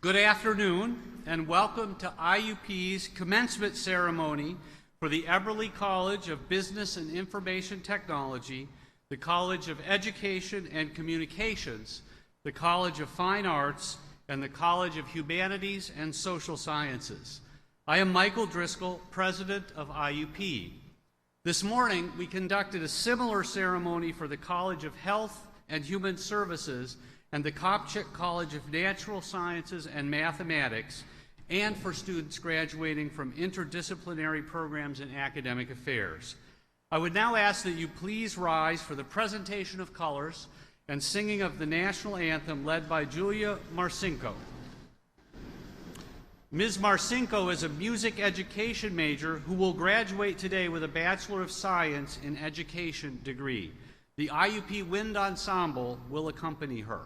Good afternoon, and welcome to IUP's commencement ceremony for the Eberly College of Business and Information Technology, the College of Education and Communications, the College of Fine Arts, and the College of Humanities and Social Sciences. I am Michael Driscoll, President of IUP. This morning, we conducted a similar ceremony for the College of Health and Human Services and the Kopchik College of Natural Sciences and Mathematics, and for students graduating from interdisciplinary programs in academic affairs. I would now ask that you please rise for the presentation of colors and singing of the national anthem led by Julia Marcinko. Ms. Marcinko is a music education major who will graduate today with a Bachelor of Science in Education degree. The IUP Wind Ensemble will accompany her.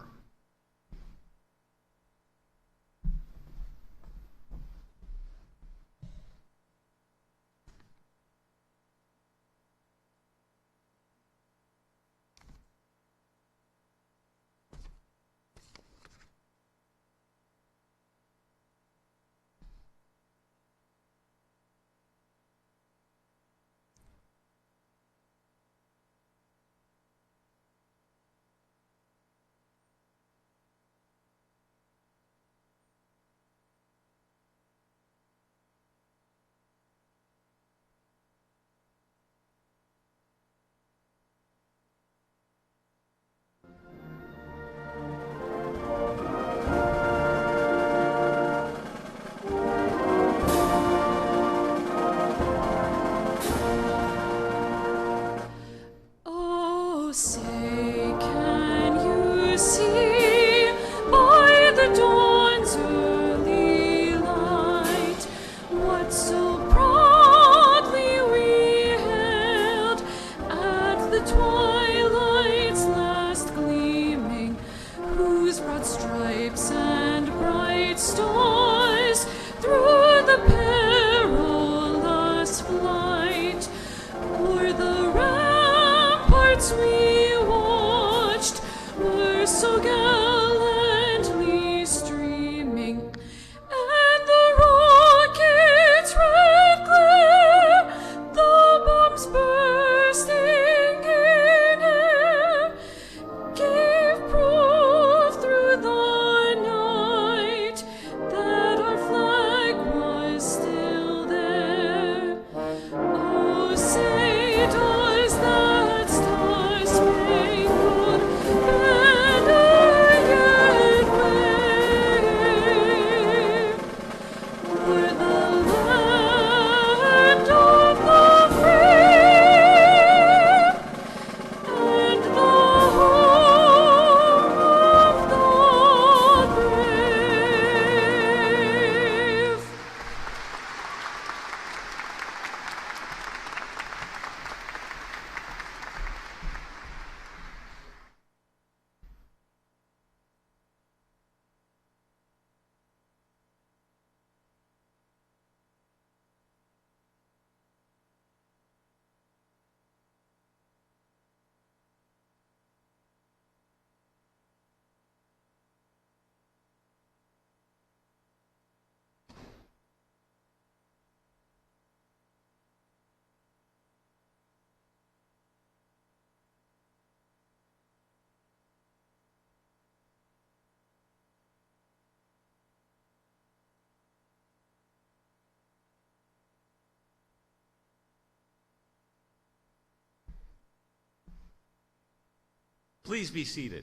Please be seated.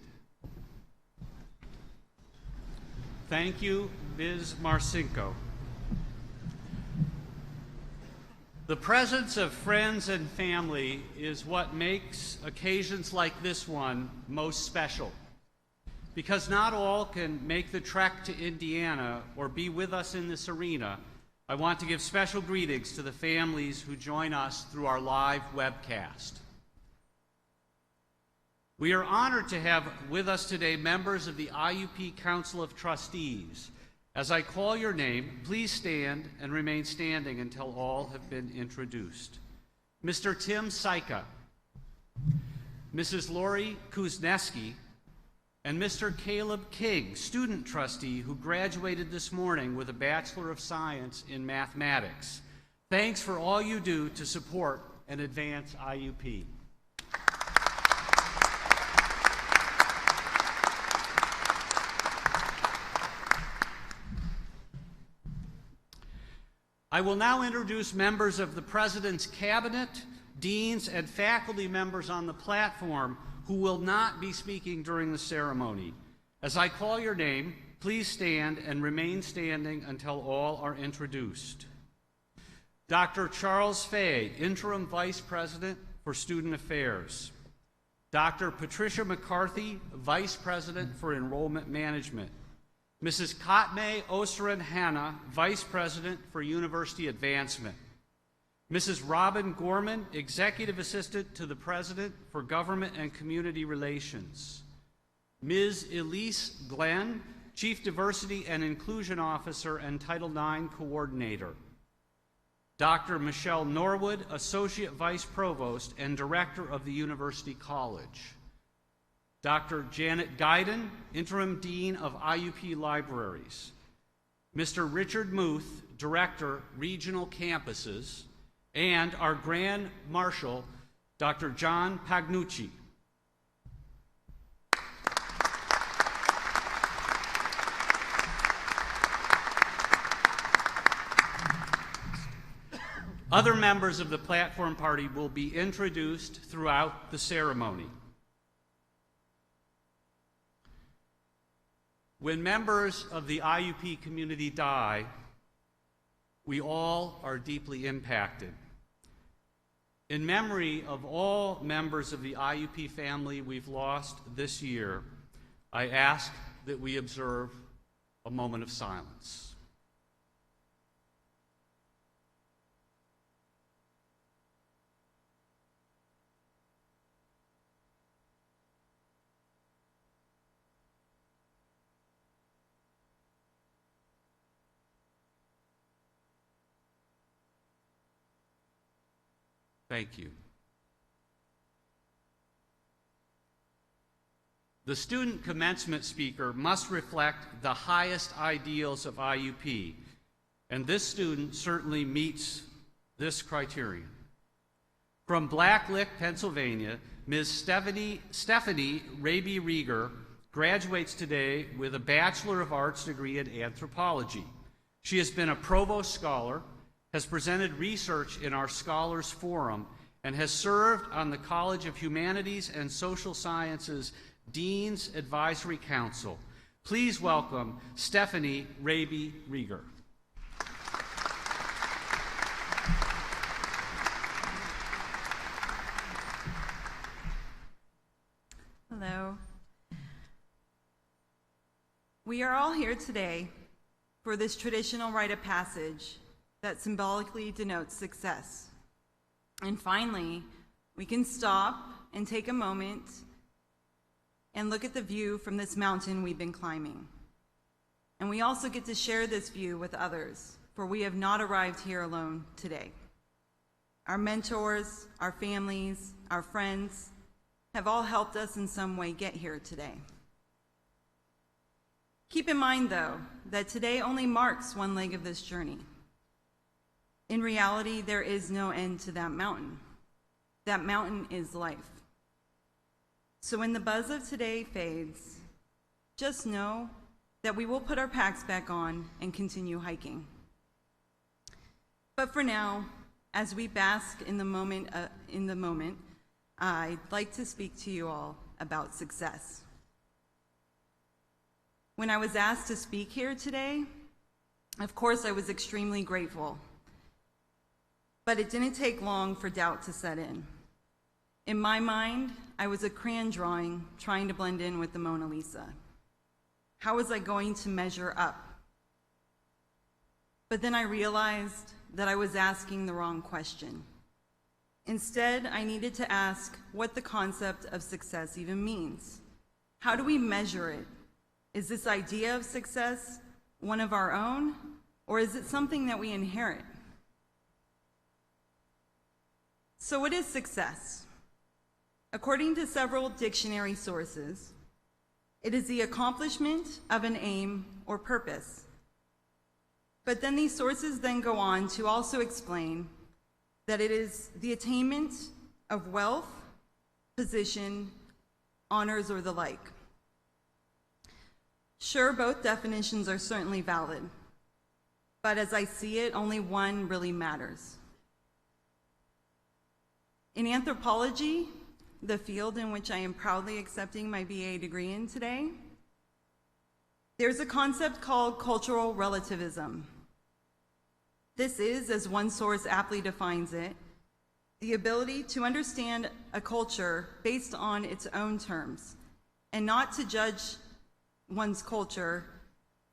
Thank you, Ms. Marcinko. The presence of friends and family is what makes occasions like this one most special. Because not all can make the trek to Indiana or be with us in this arena, I want to give special greetings to the families who join us through our live webcast. We are honored to have with us today members of the IUP Council of Trustees. As I call your name, please stand and remain standing until all have been introduced. Mr. Tim Syka, Mrs. Lori Kuzneski, and Mr. Caleb King, student trustee who graduated this morning with a Bachelor of Science in Mathematics. Thanks for all you do to support and advance IUP. I will now introduce members of the President's Cabinet, deans, and faculty members on the platform who will not be speaking during the ceremony. As I call your name, please stand and remain standing until all are introduced. Dr. Charles Fay, Interim Vice President for Student Affairs. Dr. Patricia McCarthy, Vice President for Enrollment Management. Mrs. Katme Osran Hanna, Vice President for University Advancement. Mrs. Robin Gorman, Executive Assistant to the President for Government and Community Relations. Ms. Elise Glenn, Chief Diversity and Inclusion Officer and Title IX Coordinator. Dr. Michelle Norwood, Associate Vice Provost and Director of the University College. Dr. Janet Guyden, Interim Dean of IUP Libraries. Mr. Richard Muth, Director, Regional Campuses, and our Grand Marshal, Dr. John Pagnucci. Other members of the platform party will be introduced throughout the ceremony. When members of the IUP community die, we all are deeply impacted. In memory of all members of the IUP family we've lost this year, I ask that we observe a moment of silence. Thank you. The student commencement speaker must reflect the highest ideals of IUP, and this student certainly meets this criterion. From Blacklick, Pennsylvania, Ms. Stephanie Raby Rieger graduates today with a Bachelor of Arts degree in anthropology. She has been a Provost Scholar, has presented research in our Scholars Forum, and has served on the College of Humanities and Social Sciences Dean's Advisory Council. Please welcome Stephanie Raby Rieger. Hello. We are all here today for this traditional rite of passage that symbolically denotes success. And finally, we can stop and take a moment and look at the view from this mountain we've been climbing. And we also get to share this view with others, for we have not arrived here alone today. Our mentors, our families, our friends have all helped us in some way get here today. Keep in mind, though, that today only marks one leg of this journey. In reality, there is no end to that mountain. That mountain is life. So when the buzz of today fades, just know that we will put our packs back on and continue hiking. But for now, as we bask in the moment, I'd like to speak to you all about success. When I was asked to speak here today, of course I was extremely grateful. But it didn't take long for doubt to set in. In my mind, I was a crayon drawing trying to blend in with the Mona Lisa. How was I going to measure up? But then I realized that I was asking the wrong question. Instead, I needed to ask what the concept of success even means. How do we measure it? Is this idea of success one of our own, or is it something that we inherit? So what is success? According to several dictionary sources, It is the accomplishment of an aim or purpose. But then these sources then go on to also explain that it is the attainment of wealth, position, honors, or the like. Sure, both definitions are certainly valid, but as I see it, only one really matters. In anthropology, the field in which I am proudly accepting my BA degree in today, there's a concept called cultural relativism. This is, as one source aptly defines it, the ability to understand a culture based on its own terms and not to judge one's culture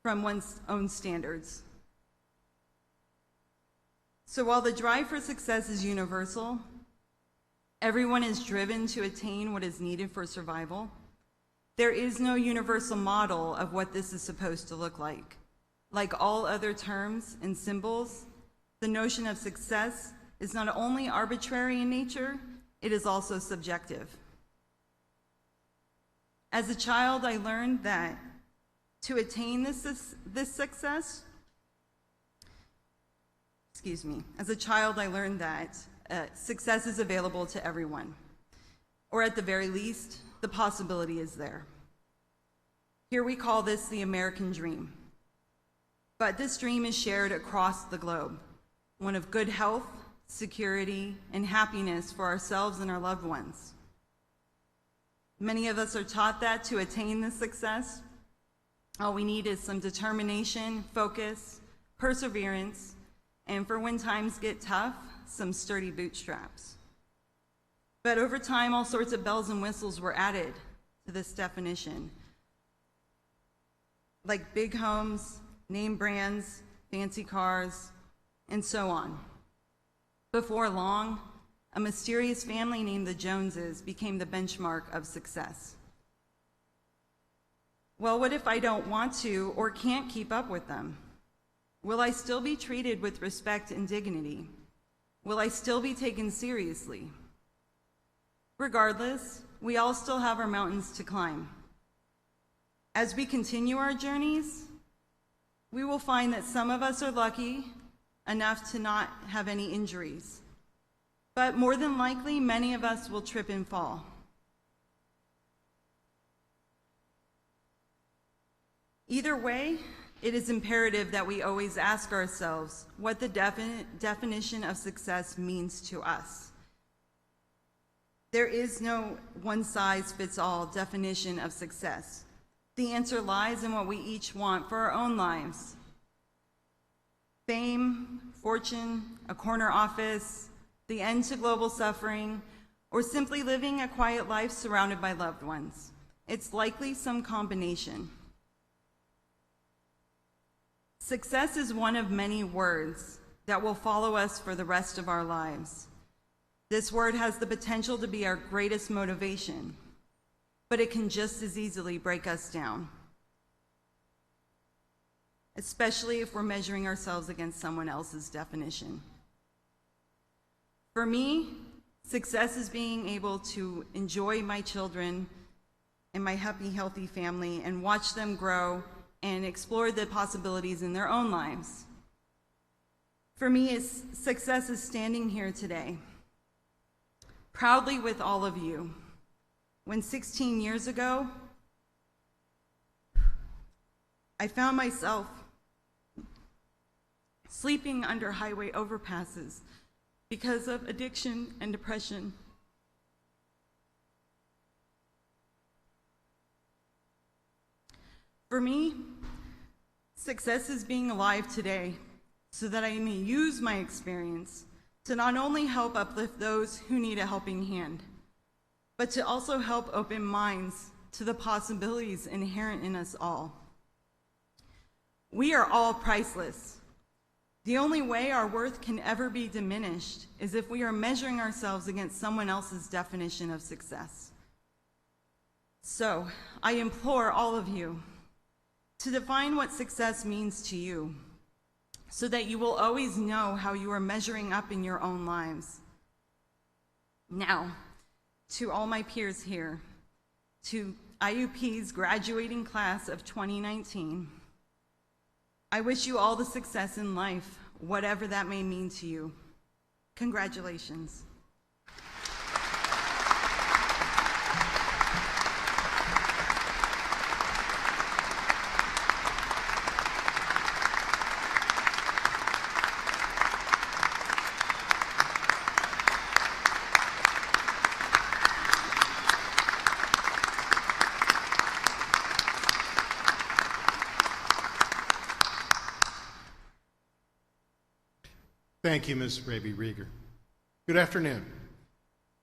from one's own standards. So while the drive for success is universal, everyone is driven to attain what is needed for survival, there is no universal model of what this is supposed to look like. Like all other terms and symbols, the notion of success is not only arbitrary in nature, it is also subjective. As a child, I learned that to attain this success, success is available to everyone, or at the very least, the possibility is there. Here we call this the American dream. But this dream is shared across the globe, one of good health, security, and happiness for ourselves and our loved ones. Many of us are taught that to attain this success, all we need is some determination, focus, perseverance, and for when times get tough, some sturdy bootstraps. But over time, all sorts of bells and whistles were added to this definition, like big homes, name brands, fancy cars, and so on. Before long, a mysterious family named the Joneses became the benchmark of success. Well, what if I don't want to or can't keep up with them? Will I still be treated with respect and dignity? Will I still be taken seriously? Regardless, we all still have our mountains to climb. As we continue our journeys, we will find that some of us are lucky enough to not have any injuries. But more than likely, many of us will trip and fall. Either way, it is imperative that we always ask ourselves what the definition of success means to us. There is no one-size-fits-all definition of success. The answer lies in what we each want for our own lives. Fame, fortune, a corner office, the end to global suffering, or simply living a quiet life surrounded by loved ones. It's likely some combination. Success is one of many words that will follow us for the rest of our lives. This word has the potential to be our greatest motivation, but it can just as easily break us down, especially if we're measuring ourselves against someone else's definition. For me, success is being able to enjoy my children and my happy, healthy family and watch them grow and explore the possibilities in their own lives. For me, success is standing here today, proudly with all of you. When 16 years ago, I found myself sleeping under highway overpasses because of addiction and depression. For me, success is being alive today so that I may use my experience to not only help uplift those who need a helping hand, but to also help open minds to the possibilities inherent in us all. We are all priceless. The only way our worth can ever be diminished is if we are measuring ourselves against someone else's definition of success. So, I implore all of you to define what success means to you, so that you will always know how you are measuring up in your own lives. Now, to all my peers here, to IUP's graduating class of 2019. I wish you all the success in life, whatever that may mean to you. Congratulations. Thank you, Ms. Raby-Rieger. Good afternoon.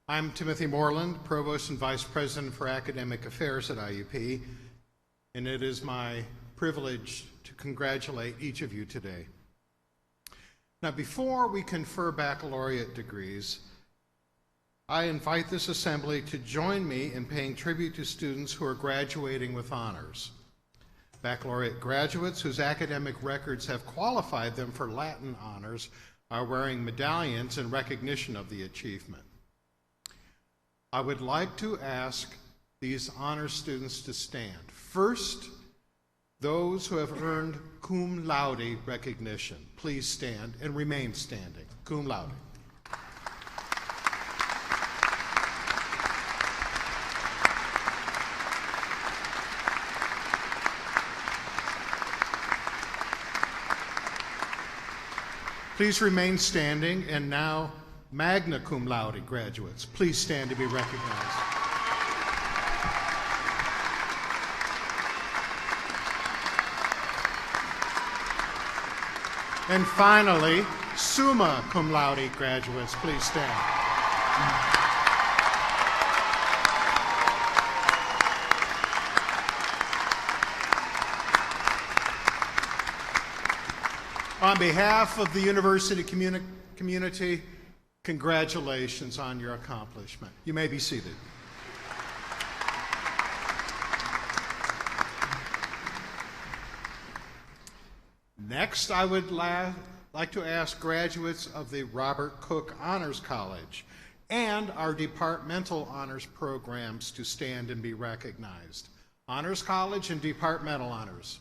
I'm Timothy Moreland, Provost and Vice President for Academic Affairs at IUP, and it is my privilege to congratulate each of you today. Now, before we confer baccalaureate degrees, I invite this assembly to join me in paying tribute to students who are graduating with honors. Baccalaureate graduates whose academic records have qualified them for Latin honors are wearing medallions in recognition of the achievement. I would like to ask these honor students to stand. First, those who have earned cum laude recognition, please stand and remain standing. Cum laude. Please remain standing, and now magna cum laude graduates, please stand to be recognized. And finally, summa cum laude graduates, please stand. On behalf of the university community, congratulations on your accomplishment. You may be seated. Next, I would like to ask graduates of the Robert Cook Honors College and our departmental honors programs to stand and be recognized. Honors College and departmental honors.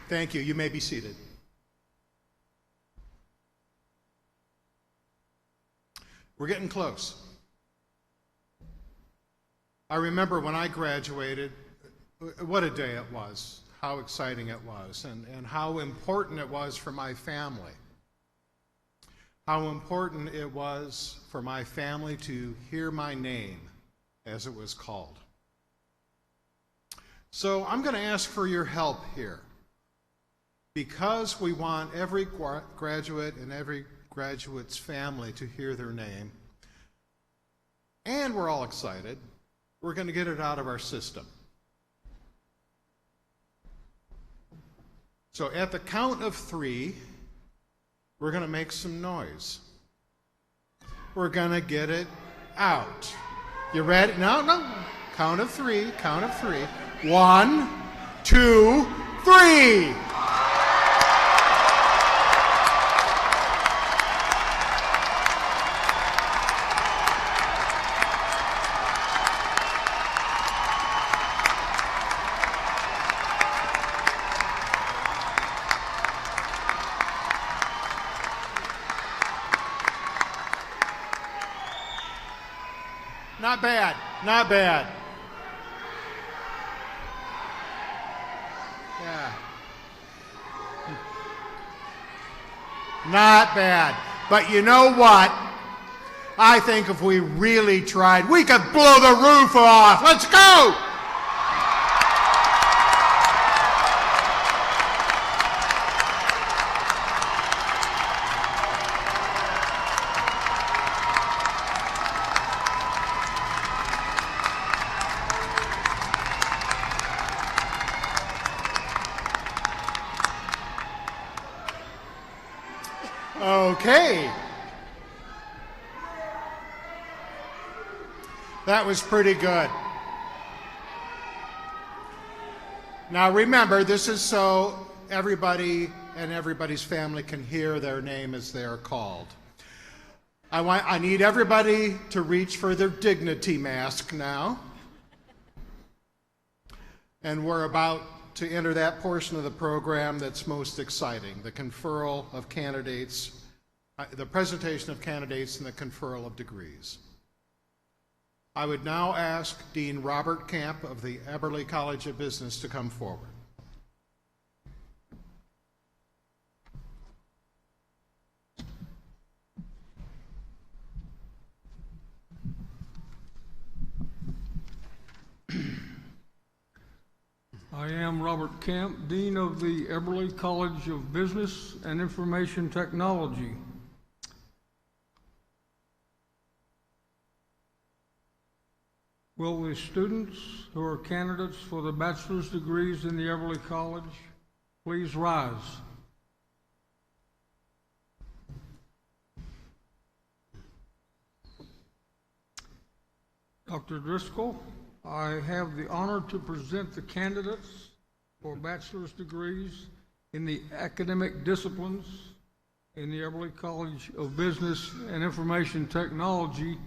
Thank you. You may be seated. We're getting close. I remember when I graduated, what a day it was, how exciting it was, and how important it was for my family. How important it was for my family to hear my name as it was called. So I'm going to ask for your help here. Because we want every graduate and every graduate's family to hear their name, and we're all excited, we're going to get it out of our system. So at the count of 3, we're going to make some noise. We're going to get it out. You ready? No. Count of 3, count of 3. 1, 2, 3. Not bad, not bad. Yeah. Not bad. But you know what? I think if we really tried, we could blow the roof off. Let's go! Okay. That was pretty good. Now remember, this is so everybody and everybody's family can hear their name as they are called. I need everybody to reach for their dignity mask now. And we're about to enter that portion of the program that's most exciting, the conferral of candidates, the presentation of candidates and the conferral of degrees. I would now ask Dean Robert Camp of the Eberly College of Business to come forward. I am Robert Camp, Dean of the Eberly College of Business and Information Technology. Will the students who are candidates for the bachelor's degrees in the Eberly College please rise? Dr. Driscoll, I have the honor to present the candidates for bachelor's degrees in the academic disciplines in the Eberly College of Business and Information Technology,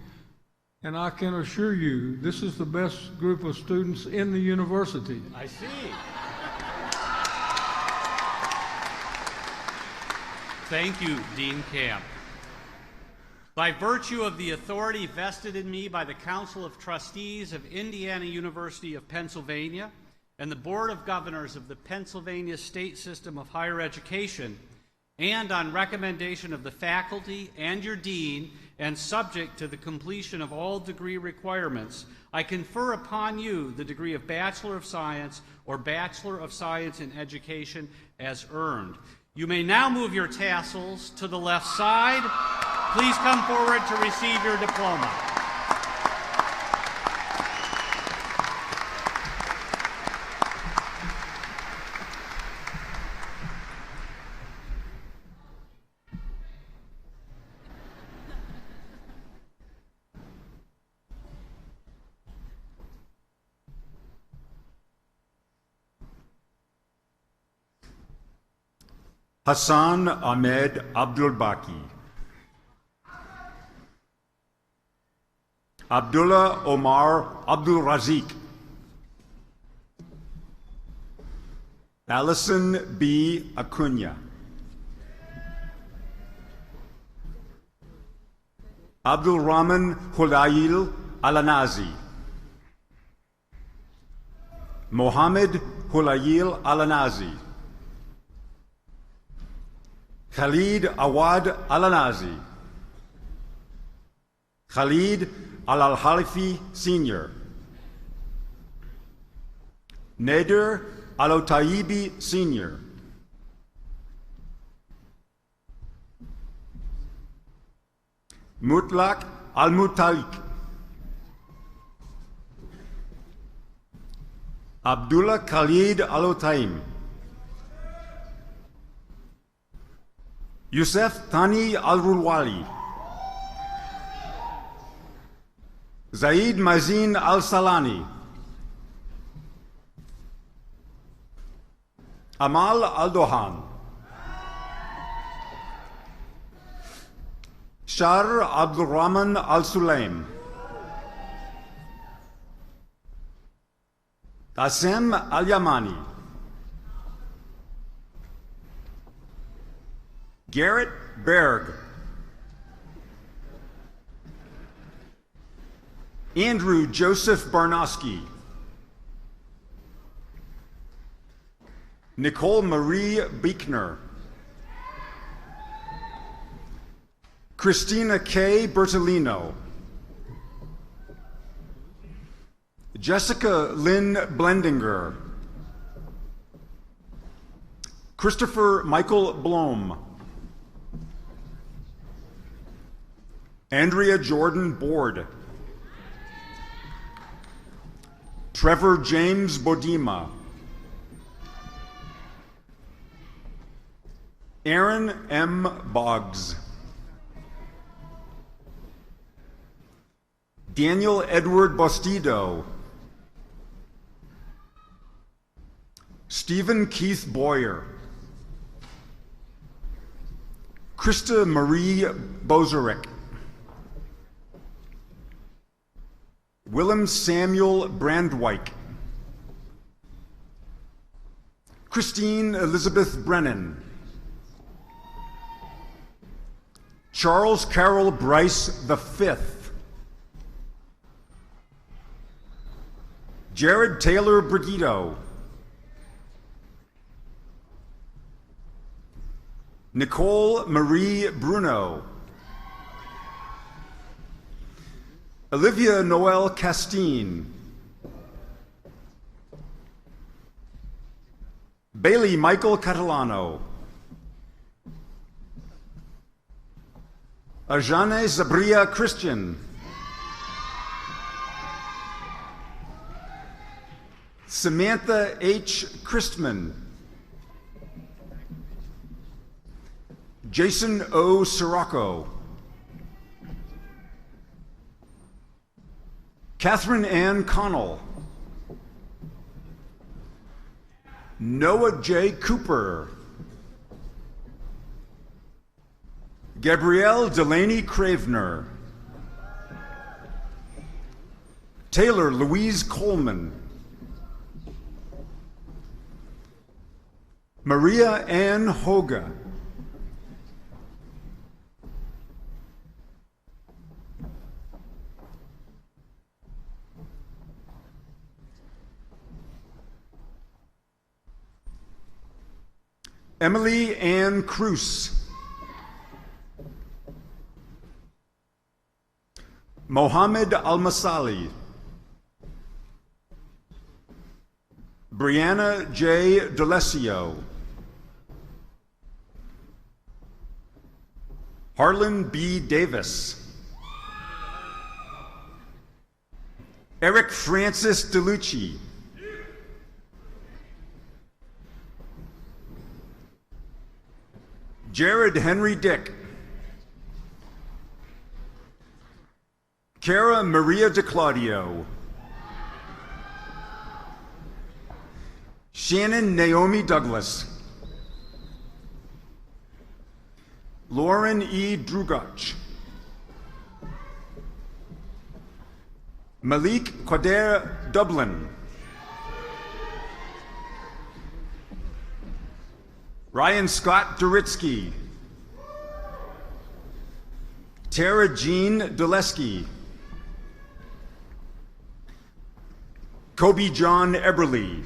and I can assure you this is the best group of students in the university. I see. Thank you, Dean Camp. By virtue of the authority vested in me by the Council of Trustees of Indiana University of Pennsylvania and the Board of Governors of the Pennsylvania State System of Higher Education, and on recommendation of the faculty and your dean, and subject to the completion of all degree requirements, I confer upon you the degree of Bachelor of Science or Bachelor of Science in Education as earned. You may now move your tassels to the left side. Please come forward to receive your diploma. Hassan Ahmed Abdul Baki. Abdullah Omar Abdul Razik. Allison B. Acuna. Abdul Rahman Hulayil Alanazi. Mohammed Hulayil Alanazi. Khalid Awad Alanazi. Khalid Al-Halifi Sr. Nader Al-Taibi Sr. Mutlaq Al-Mutalik. Abdullah Khalid Al-Otaim. Yusuf Thani Al-Rulwali. Zaid Mazin Al-Salani. Amal Al-Dohan. Shar Abdul Rahman Al-Sulaim. Qasem Al-Yamani. Garrett Berg. Andrew Joseph Barnoski. Nicole Marie Biekner. Christina K. Bertolino. Jessica Lynn Blendinger. Christopher Michael Blom. Andrea Jordan Board. Trevor James Bodima. Aaron M. Boggs. Daniel Edward Bastido. Stephen Keith Boyer. Krista Marie Bozarek. Willem Samuel Brandwyk. Christine Elizabeth Brennan. Charles Carroll Bryce V. Jared Taylor Brigito. Nicole Marie Bruno. Olivia Noel Castine. Bailey Michael Catalano. Ajane Zabria Christian. Samantha H. Christman. Jason O. Sirocco. Catherine Ann Connell. Noah J. Cooper. Gabrielle Delaney Cravener. Taylor Louise Coleman. Maria Ann Hoga. Emily Ann Cruz. Mohammed Al-Masali. Brianna J. D'Alessio. Harlan B. Davis. Eric Francis DeLucci. Jared Henry Dick. Cara Maria De Claudio. Shannon Naomi Douglas. Lauren E. Drugach. Malik Quader Dublin. Ryan Scott Duritsky. Tara Jean Dulesky. Kobe John Eberly.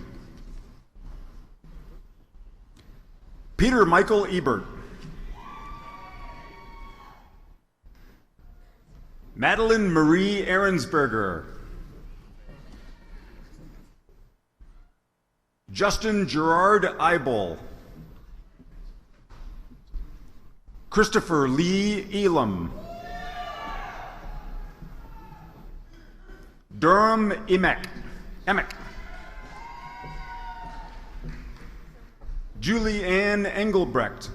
Peter Michael Ebert. Madeline Marie Ahrensberger. Justin Gerard Eibel. Christopher Lee Elam. Durham Emick. Julie Ann Engelbrecht.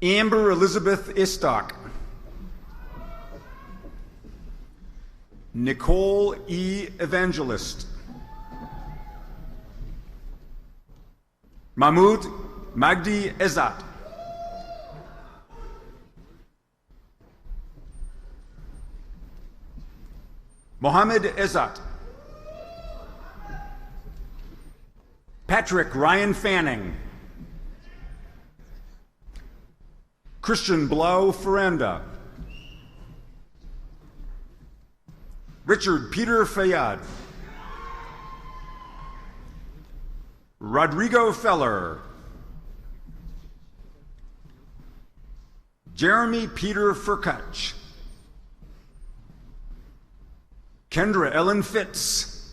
Amber Elizabeth Istock. Nicole E. Evangelist. Mahmoud Magdi Ezat. Mohammed Ezat. Patrick Ryan Fanning. Christian Blau Ferranda. Richard Peter Fayad. Rodrigo Feller. Jeremy Peter Furkach. Kendra Ellen Fitz.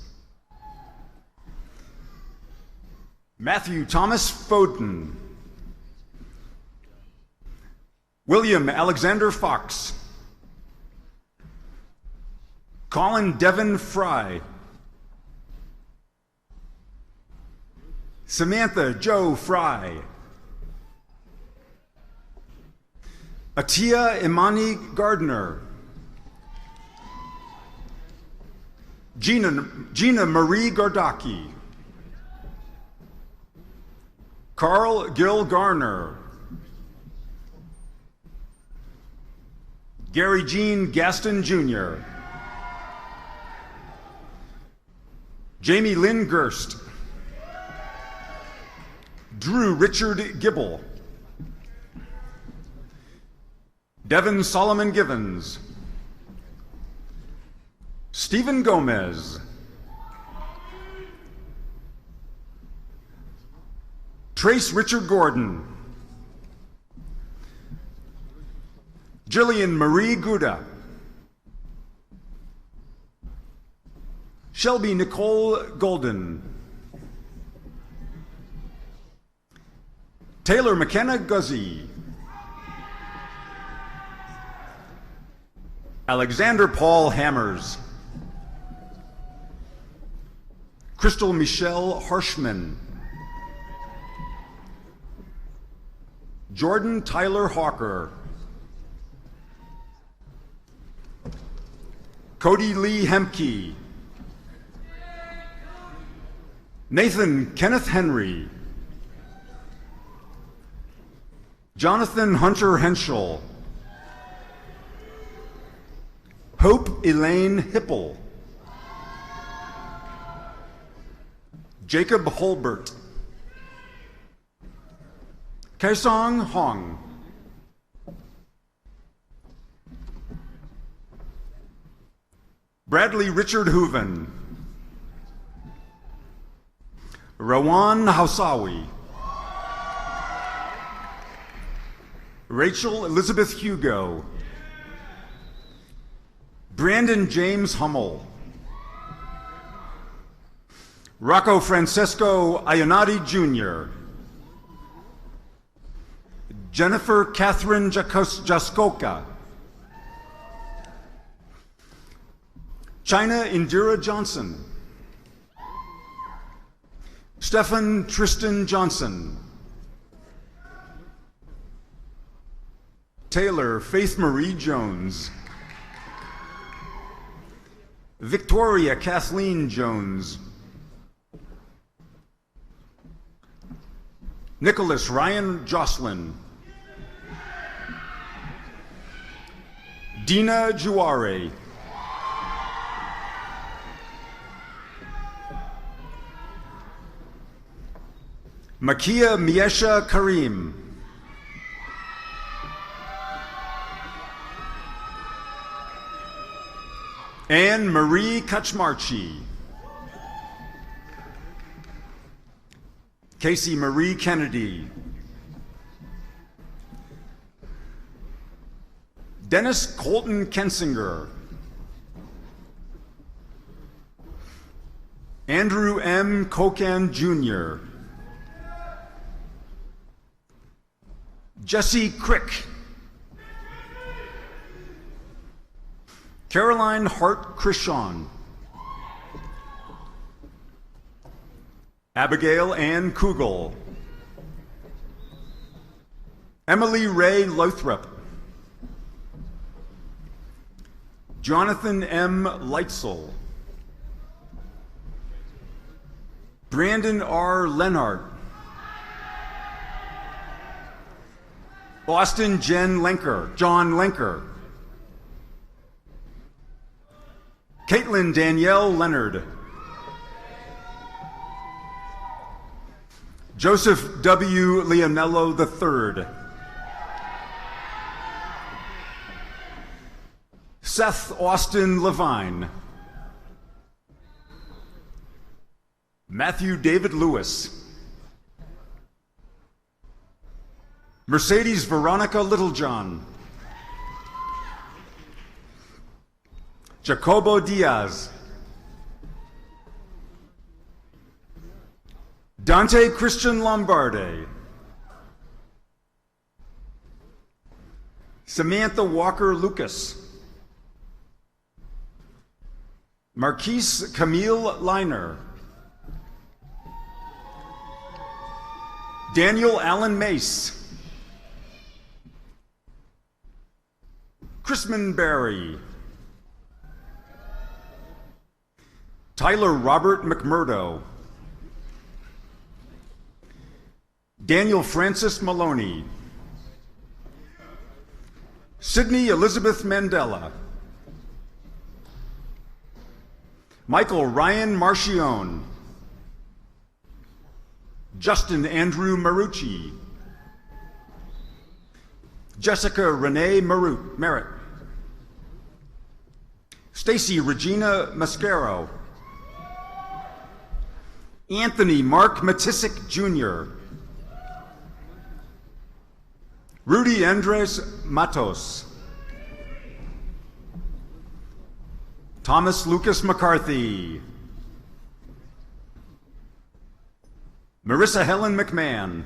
Matthew Thomas Foden. William Alexander Fox. Colin Devon Fry. Samantha Joe Fry. Atia Imani Gardner. Gina Marie Gardaki. Carl Gil Garner. Gary Jean Gaston Jr., Jamie Lynn Gerst, Drew Richard Gibble, Devin Solomon Givens, Stephen Gomez, Trace Richard Gordon, Jillian Marie Gouda, Shelby Nicole Golden, Taylor McKenna Guzzi, Alexander Paul Hammers, Crystal Michelle Harshman, Jordan Tyler Hawker, Cody Lee Hemke, Nathan Kenneth Henry, Jonathan Hunter Henschel, Hope Elaine Hipple, Jacob Holbert, Kaisong Hong, Bradley Richard Hooven, Rawan Hausawi, Rachel Elizabeth Hugo, Brandon James Hummel, Rocco Francesco Ionati Jr., Jennifer Catherine Jaskoka, China Indira Johnson, Stephan Tristan Johnson, Taylor Faith Marie Jones, Victoria Kathleen Jones, Nicholas Ryan Jocelyn, Dina Juare, Makia Miesha Karim, Anne Marie Kaczmarchi, Casey Marie Kennedy, Dennis Colton Kensinger, Andrew M. Kokan Jr., Jesse Crick, Caroline Hart Krishon, Abigail Ann Kugel, Emily Ray Lothrop, Jonathan M. Leitzel, Brandon R. Lenhart, Austin John Lenker, Caitlin Danielle Leonard, Joseph W. Leonello III, Seth Austin Levine, Matthew David Lewis, Mercedes Veronica Littlejohn, Jacobo Diaz, Dante Christian Lombarde, Samantha Walker Lucas, Marquise Camille Liner, Daniel Allen Mace, Chrisman Barry, Tyler Robert McMurdo, Daniel Francis Maloney, Sydney Elizabeth Mandela. Michael Ryan Marchione. Justin Andrew Marucci. Jessica Renee Merritt. Stacy Regina Mascaro. Anthony Mark Matisic Jr. Rudy Andres Matos. Thomas Lucas McCarthy. Marissa Helen McMahon.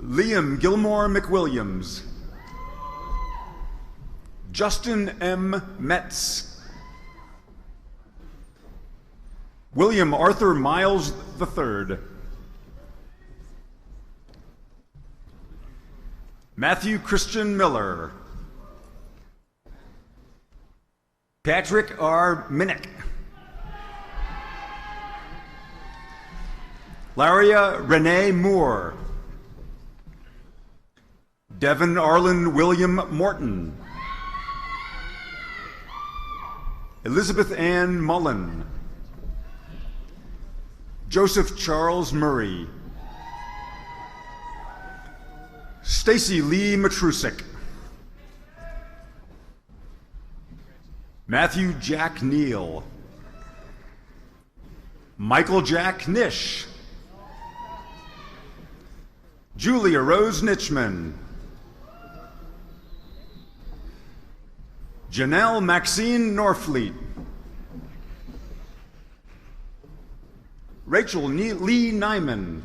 Liam Gilmore McWilliams. Justin M. Metz. William Arthur Miles III. Matthew Christian Miller. Patrick R. Minnick. Laria Renee Moore. Devin Arlen William Morton. Elizabeth Ann Mullen. Joseph Charles Murray. Stacy Lee Matrusik. Matthew Jack Neal. Michael Jack Nish. Julia Rose Nitchman. Janelle Maxine Norfleet. Rachel Lee Nyman.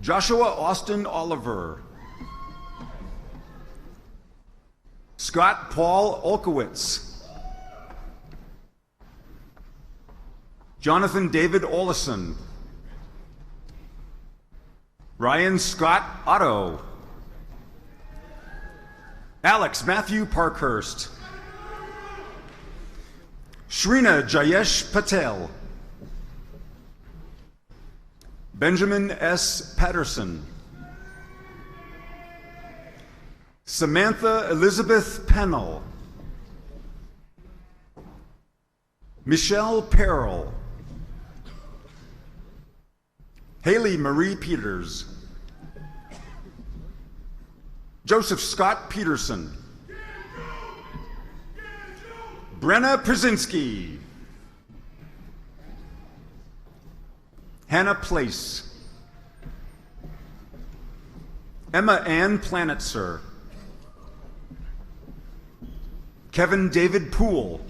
Joshua Austin Oliver. Scott Paul Olkowitz. Jonathan David Olison. Ryan Scott Otto. Alex Matthew Parkhurst. Shrina Jayesh Patel. Benjamin S. Patterson. Samantha Elizabeth Pennell. Michelle Perrell. Haley Marie Peters. Joseph Scott Peterson. Brenna Przinski. Hannah Place. Emma Ann Planetzer. Kevin David Poole.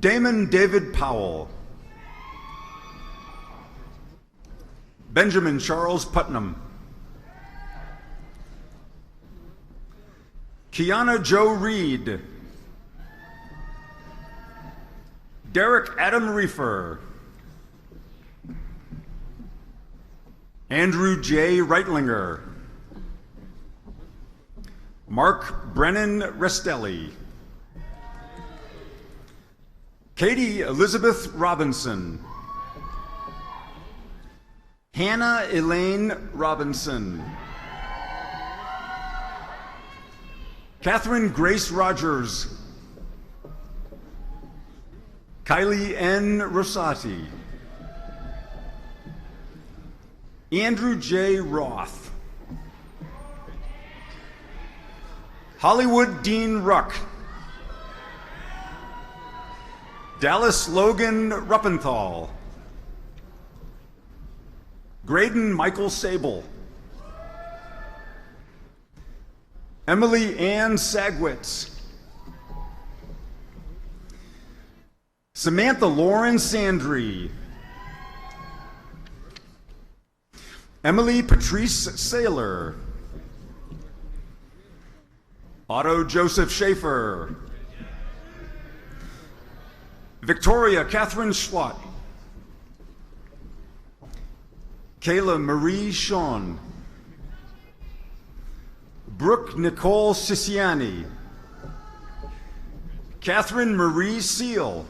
Damon David Powell. Benjamin Charles Putnam. Kiana Joe Reed. Derek Adam Reefer. Andrew J. Reitlinger. Mark Brennan Restelli. Katie Elizabeth Robinson. Hannah Elaine Robinson. Catherine Grace Rogers. Kylie N. Rosati. Andrew J. Roth. Hollywood Dean Ruck. Dallas Logan Ruppenthal. Graydon Michael Sable. Emily Ann Sagwitz. Samantha Lauren Sandry. Emily Patrice Saylor. Otto Joseph Schaefer. Victoria Catherine Schlott. Kayla Marie Sean. Brooke Nicole Siciani. Catherine Marie Seal.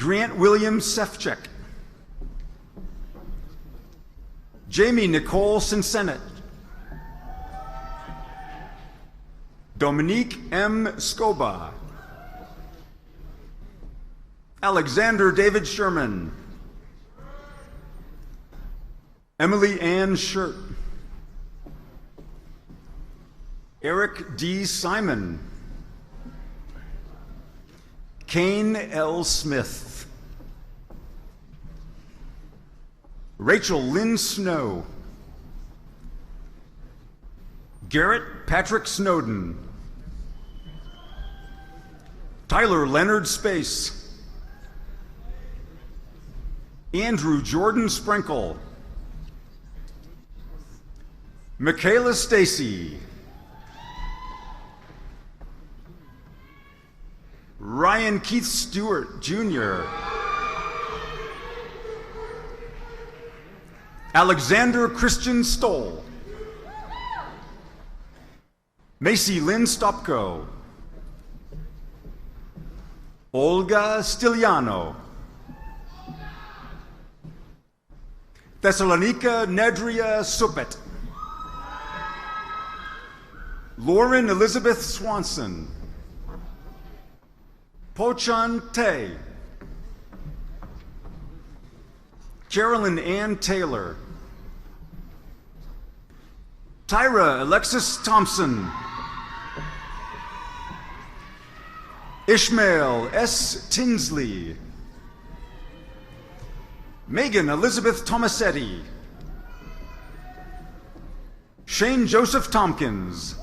Grant William Sefcik. Jamie Nicole Sinsenet. Dominique M. Scoba. Alexander David Sherman. Emily Ann Shirt. Eric D. Simon. Kane L. Smith. Rachel Lynn Snow. Garrett Patrick Snowden. Tyler Leonard Space. Andrew Jordan Sprinkle. Michaela Stacy. Ryan Keith Stewart, Jr. Alexander Christian Stoll. Macy Lynn Stopko. Olga Stiliano. Thessalonica Nedria Supet. Lauren Elizabeth Swanson. Pochan Tay. Carolyn Ann Taylor. Tyra Alexis Thompson. Ishmael S. Tinsley. Megan Elizabeth Tomasetti. Shane Joseph Tompkins.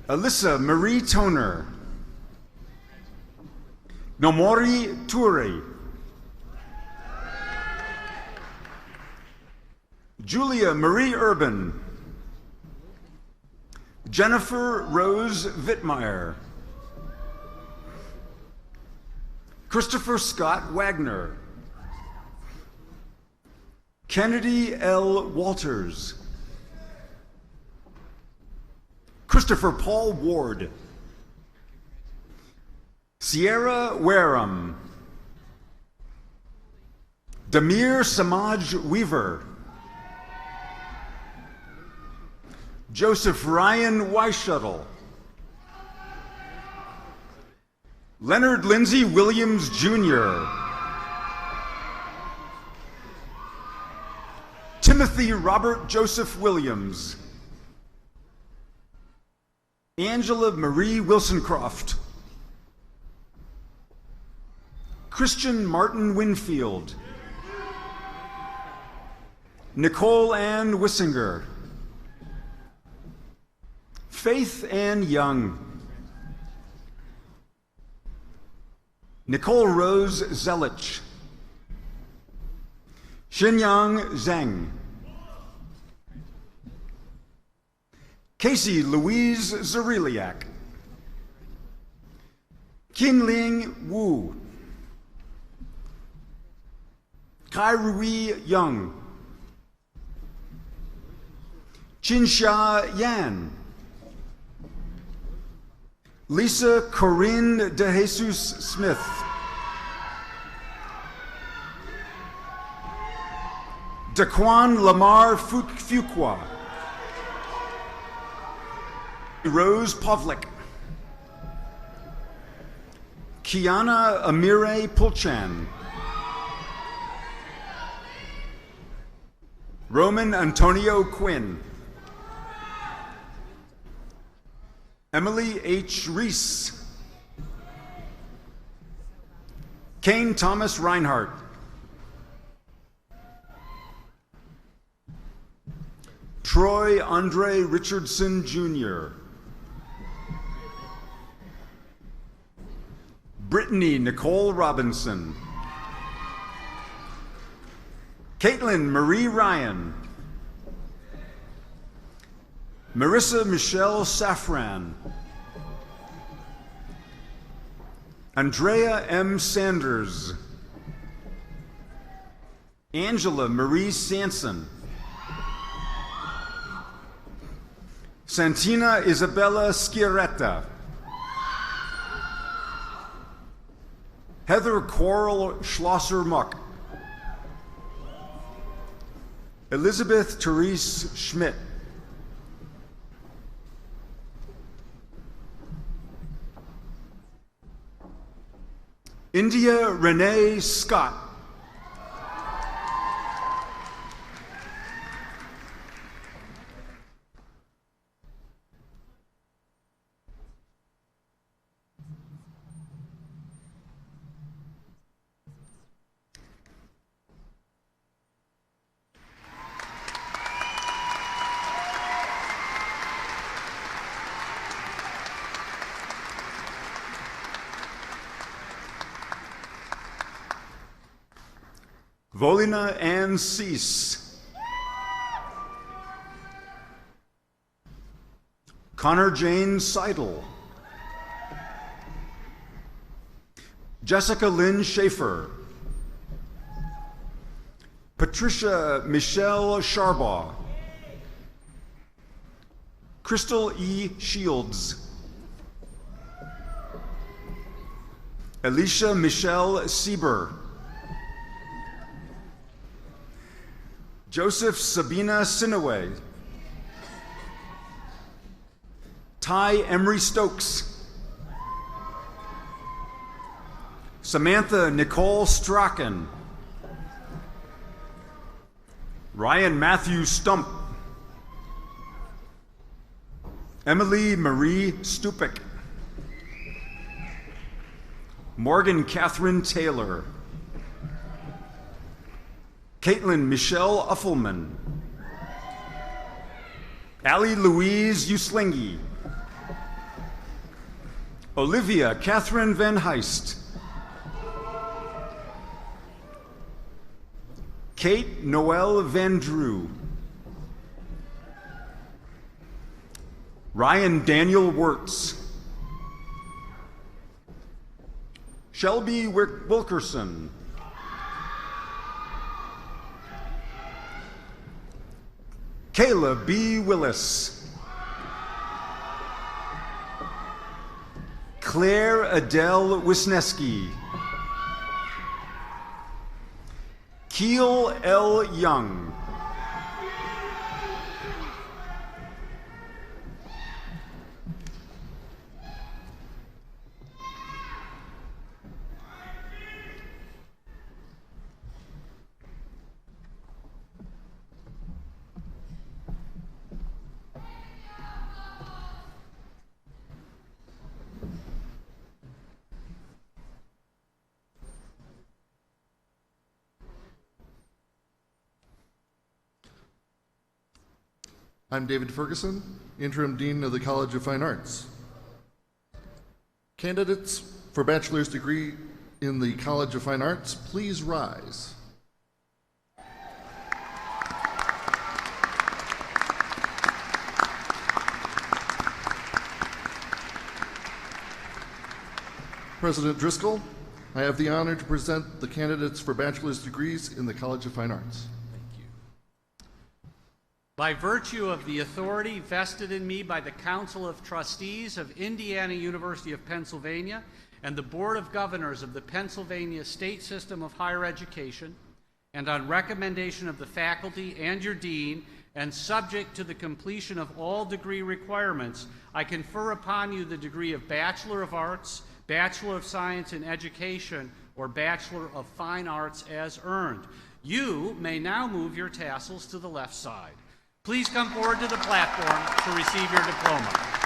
Alyssa Marie Toner. Nomori Toure. Julia Marie Urban. Jennifer Rose Vittmeyer. Christopher Scott Wagner. Kennedy L. Walters. Christopher Paul Ward. Sierra Wareham. Damir Samaj Weaver. Joseph Ryan Weishuttle. Leonard Lindsay Williams, Jr. Timothy Robert Joseph Williams. Angela Marie Wilsoncroft. Christian Martin Winfield. Nicole Ann Wissinger. Faith Ann Young. Nicole Rose Zelich. Xinyang Zheng. Casey Louise Zariliak. Qinling Wu. Kai Rui Young. Chinsha Yan. Lisa Corinne De Jesus Smith. Daquan Lamar Fuqua. Rose Pavlik. Kiana Amire Pulchan. Roman Antonio Quinn. Emily H. Reese. Kane Thomas Reinhardt. Troy Andre Richardson, Jr. Brittany Nicole Robinson. Caitlin Marie Ryan. Marissa Michelle Safran. Andrea M. Sanders. Angela Marie Sanson. Santina Isabella Schiaretta. Heather Quarrel Schlosser-Muck. Elizabeth Therese Schmidt. India Renee Scott. Volina Ann Cease. Connor Jane Seidel. Jessica Lynn Schaefer. Patricia Michelle Sharbaugh. Crystal E. Shields. Alicia Michelle Sieber. Joseph Sabina Sinaway. Ty Emery Stokes. Samantha Nicole Strachan. Ryan Matthew Stump. Emily Marie Stupik. Morgan Catherine Taylor. Caitlin Michelle Uffelman. Allie Louise Uslingi. Olivia Catherine Van Heist. Kate Noel Van Drew. Ryan Daniel Wirtz. Shelby Wilkerson. Kayla B. Willis. Claire Adele Wisniewski. Keel L. Young. I'm David Ferguson, Interim Dean of the College of Fine Arts. Candidates for bachelor's degree in the College of Fine Arts, please rise. President Driscoll, I have the honor to present the candidates for bachelor's degrees in the College of Fine Arts. By virtue of the authority vested in me by the Council of Trustees of Indiana University of Pennsylvania and the Board of Governors of the Pennsylvania State System of Higher Education, and on recommendation of the faculty and your dean, and subject to the completion of all degree requirements, I confer upon you the degree of Bachelor of Arts, Bachelor of Science in Education, or Bachelor of Fine Arts as earned. You may now move your tassels to the left side. Please come forward to the platform to receive your diploma.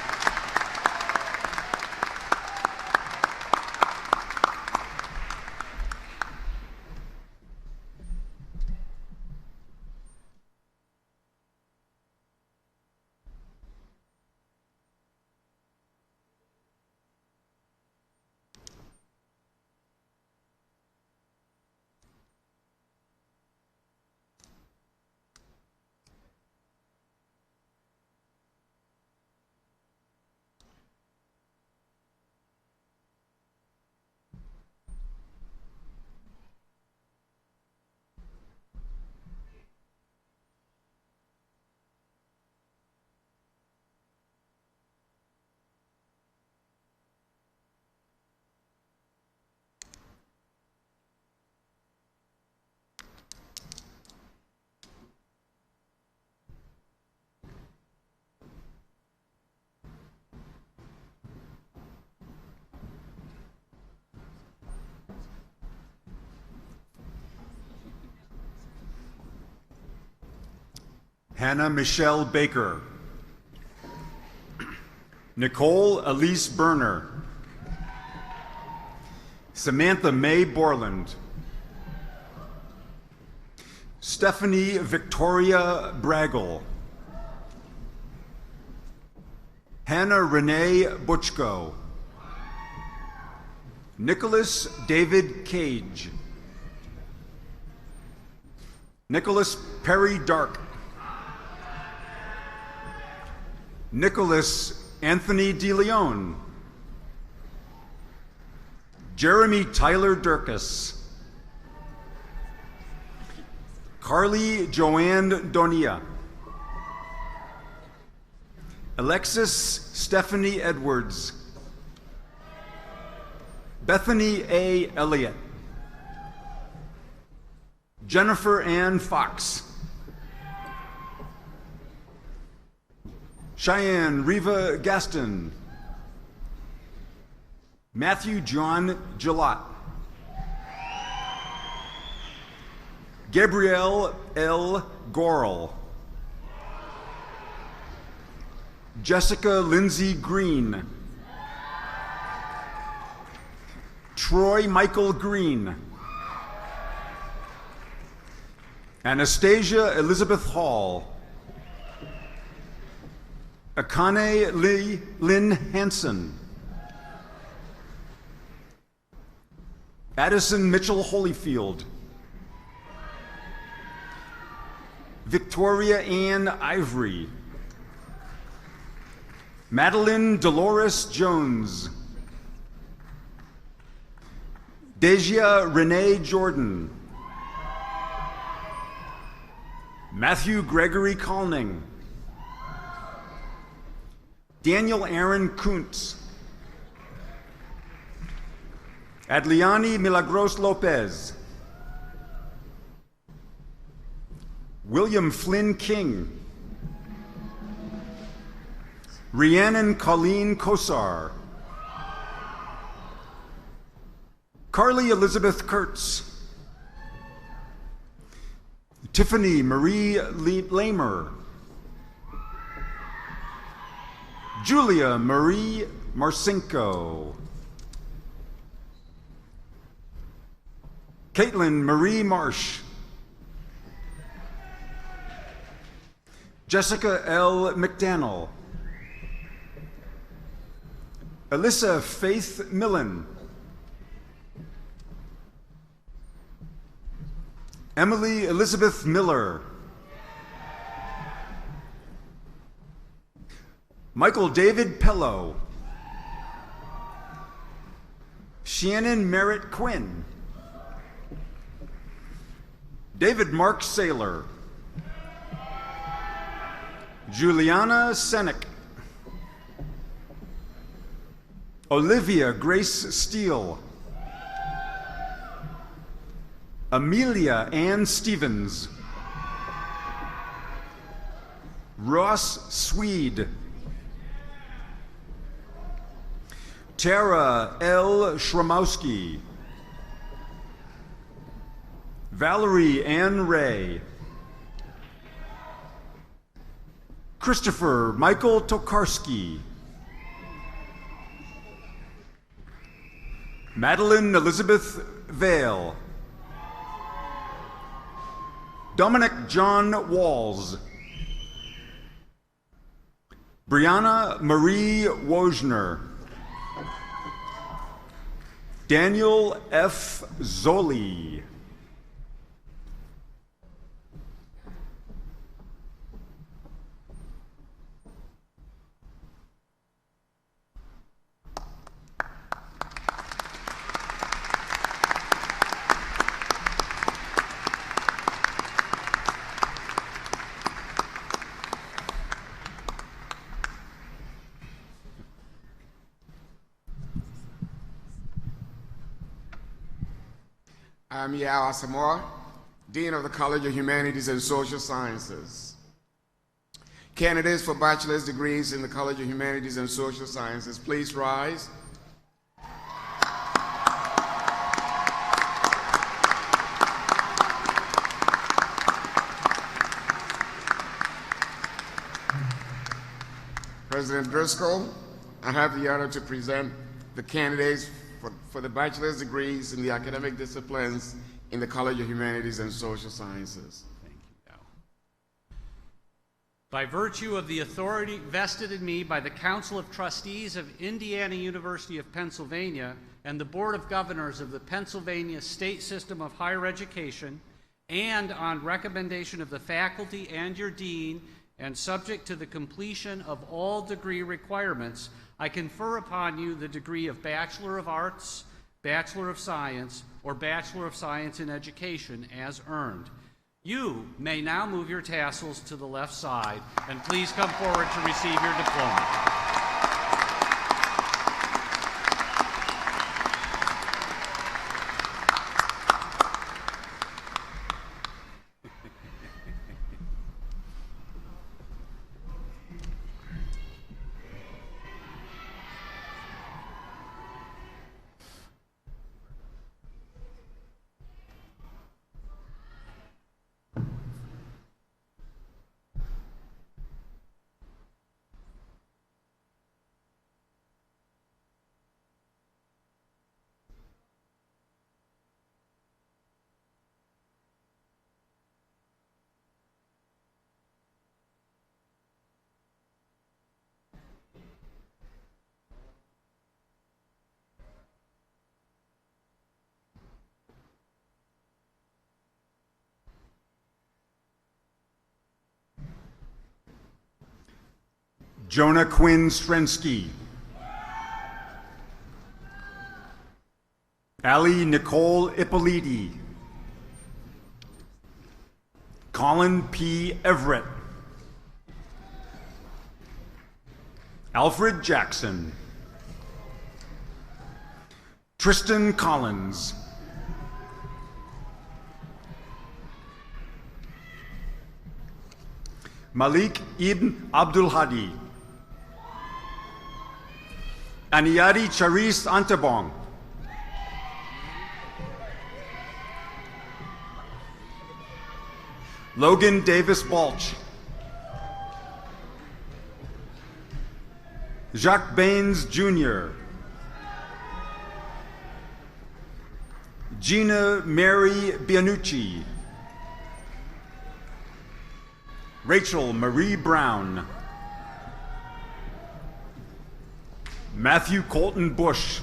Hannah Michelle Baker. Nicole Elise Berner. Samantha Mae Borland. Stephanie Victoria Braggle. Hannah Renee Butchko. Nicholas David Cage. Nicholas Perry Dark. Nicholas Anthony DeLeon. Jeremy Tyler Durkis. Carly Joanne Donia. Alexis Stephanie Edwards. Bethany A. Elliott. Jennifer Ann Fox. Cheyenne Riva Gaston. Matthew John Gillot. Gabrielle L. Gorel. Jessica Lindsay Green. Troy Michael Green. Anastasia Elizabeth Hall. Akane Lee Lynn Hansen. Addison Mitchell Holyfield. Victoria Ann Ivory. Madeline Dolores Jones. Deja Renee Jordan. Matthew Gregory Kalning. Daniel Aaron Kuntz. Adliani Milagros Lopez. William Flynn King. Rhiannon Colleen Kosar. Carly Elizabeth Kurtz. Tiffany Marie Lamer. Julia Marie Marcinko. Caitlin Marie Marsh. Jessica L. McDaniel. Alyssa Faith Millen. Emily Elizabeth Miller. Michael David Pello. Shannon Merritt Quinn. David Mark Saylor. Juliana Senick. Olivia Grace Steele. Amelia Ann Stevens. Ross Swede. Tara L. Schramowski. Valerie Ann Ray. Christopher Michael Tokarski. Madeline Elizabeth Vale. Dominic John Walls. Brianna Marie Wojner. Daniel F. Zoli. I'm Yao Asamoah, Dean of the College of Humanities and Social Sciences. Candidates for bachelor's degrees in the College of Humanities and Social Sciences, please rise. President Driscoll, I have the honor to present the candidates for the bachelor's degrees in the academic disciplines in the College of Humanities and Social Sciences. Thank you, Al. By virtue of the authority vested in me by the Council of Trustees of Indiana University of Pennsylvania and the Board of Governors of the Pennsylvania State System of Higher Education, and on recommendation of the faculty and your dean, and subject to the completion of all degree requirements, I confer upon you the degree of Bachelor of Arts, Bachelor of Science, or Bachelor of Science in Education as earned. You may now move your tassels to the left side, and please come forward to receive your diploma. Jonah Quinn Strensky. Ali Nicole Ippoliti. Colin P. Everett. Alfred Jackson. Tristan Collins. Malik Ibn Abdul Hadi. Aniyadi Charis Antabong. Logan Davis Balch. Jacques Baines Jr. Gina Mary Bianucci. Rachel Marie Brown. Matthew Colton Bush.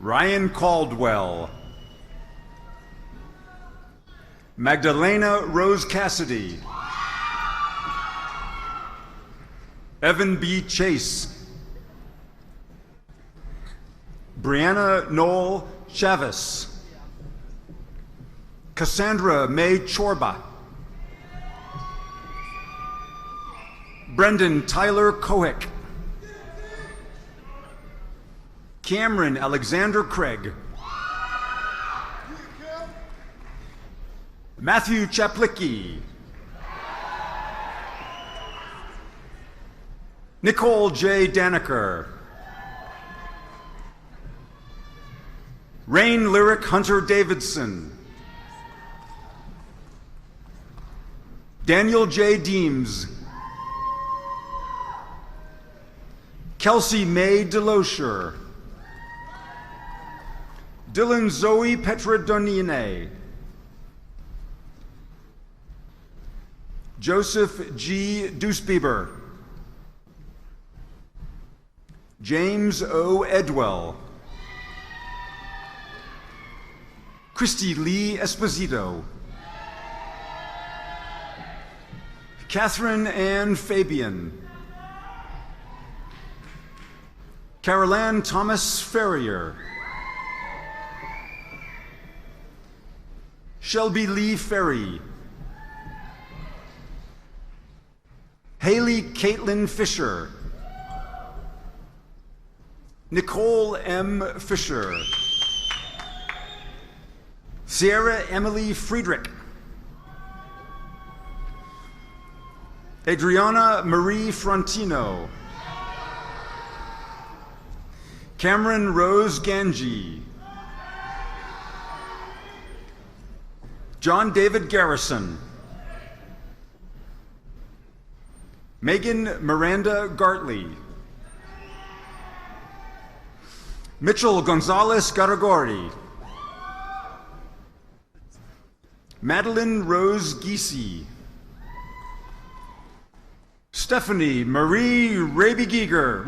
Ryan Caldwell. Magdalena Rose Cassidy. Evan B. Chase. Brianna Noel Chavez. Cassandra May Chorba. Brendan Tyler Cohick. Cameron Alexander Craig. Matthew Chaplicki. Nicole J. Danaker. Rain Lyric Hunter Davidson. Daniel J. Deems. Kelsey May Delosher. Dylan Zoe Petrodonine. Joseph G. Deucebeber. James O. Edwell. Christy Lee Esposito. Catherine Ann Fabian. Carolanne Thomas Ferrier. Shelby Lee Ferry. Haley Caitlin Fisher. Nicole M. Fisher. Sierra Emily Friedrich. Adriana Marie Frontino. Cameron Rose Ganji. John David Garrison. Megan Miranda Gartley. Mitchell Gonzalez Garagori. Madeline Rose Giese. Stephanie Marie Raby Rieger.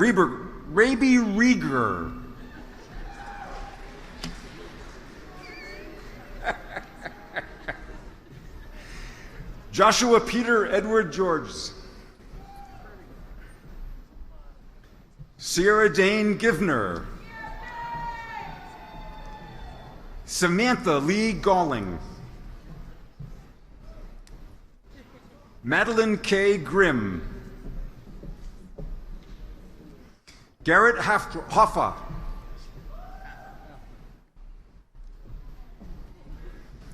Joshua Peter Edward George. Sierra Dane Givner. Samantha Lee Galling. Madeline K. Grimm. Garrett Hoffa.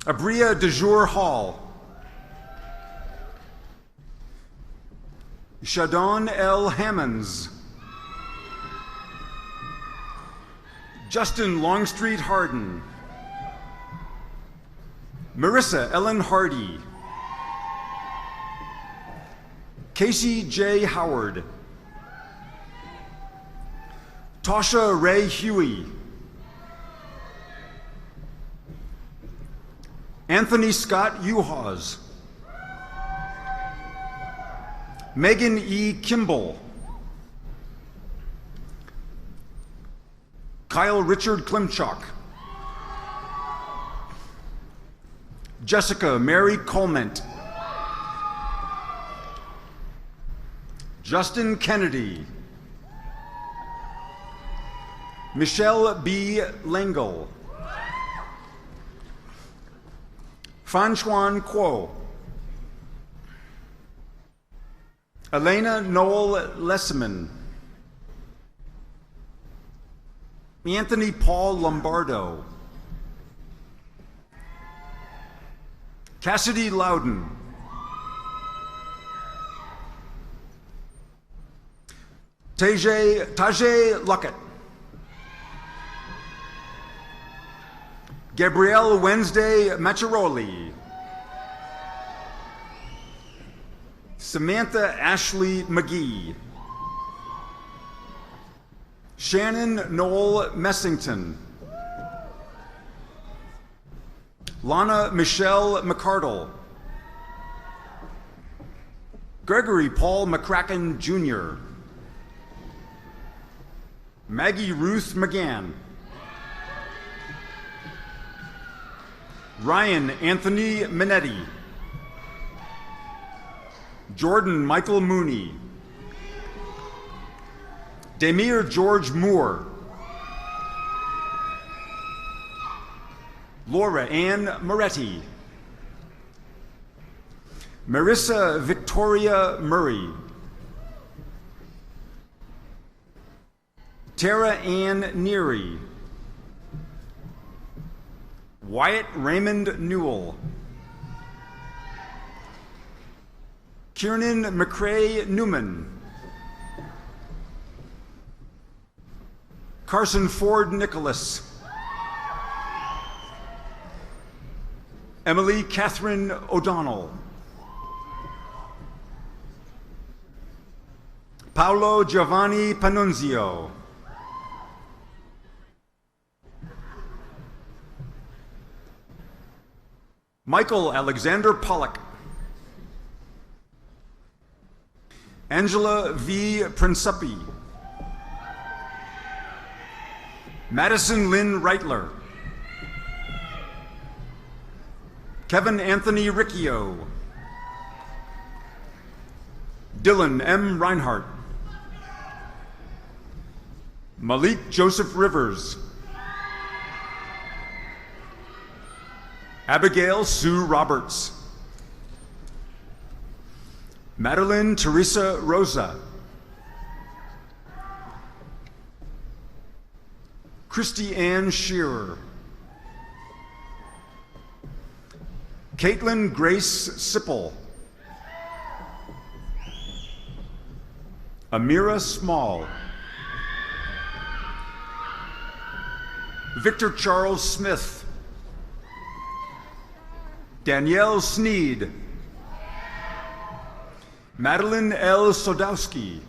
Abria DeJour Hall. Shadon L. Hammonds. Justin Longstreet Harden. Marissa Ellen Hardy. Casey J. Howard. Tasha Ray Huey. Anthony Scott Uhas. Megan E. Kimball. Kyle Richard Klimchuk. Jessica Mary Colment. Justin Kennedy. Michelle B. Langle. Fan Chuan Kuo. Elena Noel Lessman. Anthony Paul Lombardo. Cassidy Loudon. Tajay Luckett. Gabrielle Wednesday Macharoli. Samantha Ashley McGee. Shannon Noel Messington. Lana Michelle McCardle. Gregory Paul McCracken Jr. Maggie Ruth McGann. Ryan Anthony Minetti. Jordan Michael Mooney. Demir George Moore. Laura Ann Moretti. Marissa Victoria Murray. Tara Ann Neary. Wyatt Raymond Newell. Kiernan McCrae Newman. Carson Ford Nicholas. Emily Catherine O'Donnell. Paolo Giovanni Panunzio. Michael Alexander Pollock. Angela V. Principi. Madison Lynn Reitler. Kevin Anthony Riccio. Dylan M. Reinhardt. Malik Joseph Rivers. Abigail Sue Roberts. Madeline Teresa Rosa. Christy Ann Shearer. Caitlin Grace Sipple. Amira Small. Victor Charles Smith. Danielle Sneed. Madeline L. Sodowski.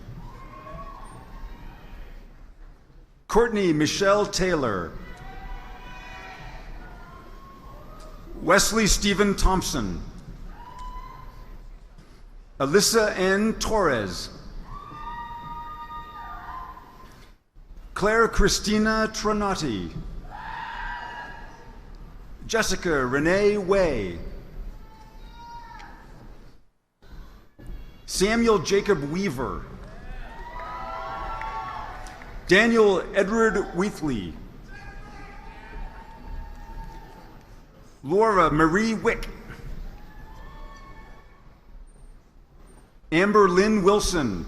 Courtney Michelle Taylor. Wesley Stephen Thompson. Alyssa N. Torres. Claire Christina Tronati. Jessica Renee Way. Samuel Jacob Weaver. Daniel Edward Wheatley. Laura Marie Wick. Amber Lynn Wilson.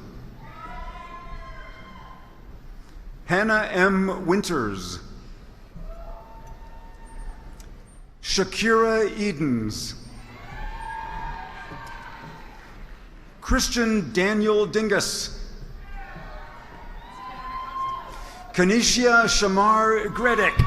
Hannah M. Winters. Shakira Edens. Christian Daniel Dingus. Kanisha Shamar Gredick.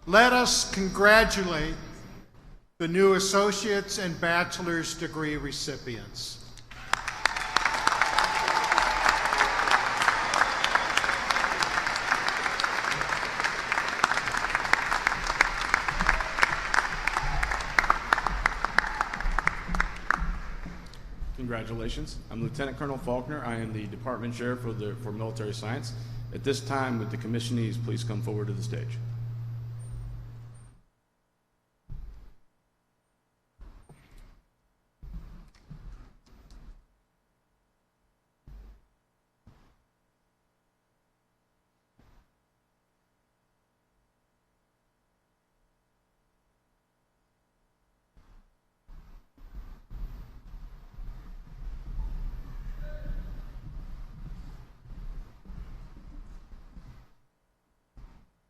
Let us congratulate the new associate's and bachelor's degree recipients. Congratulations. I'm Lieutenant Colonel Faulkner. I am the Department Chair for Military Science. At this time, would the commissionees please come forward to the stage?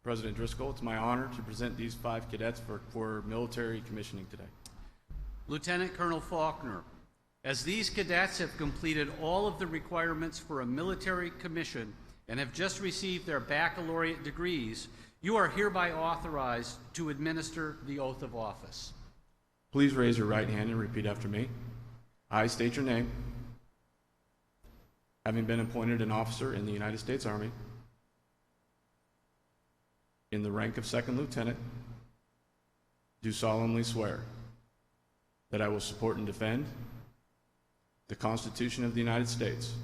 President Driscoll, it's my honor to present these 5 cadets for military commissioning today. Lieutenant Colonel Faulkner, as these cadets have completed all of the requirements for a military commission and have just received their baccalaureate degrees, you are hereby authorized to administer the oath of office. Please raise your right hand and repeat after me. I state your name. Having been appointed an officer in the United States Army in the rank of second lieutenant, do solemnly swear that I will support and defend the Constitution of the United States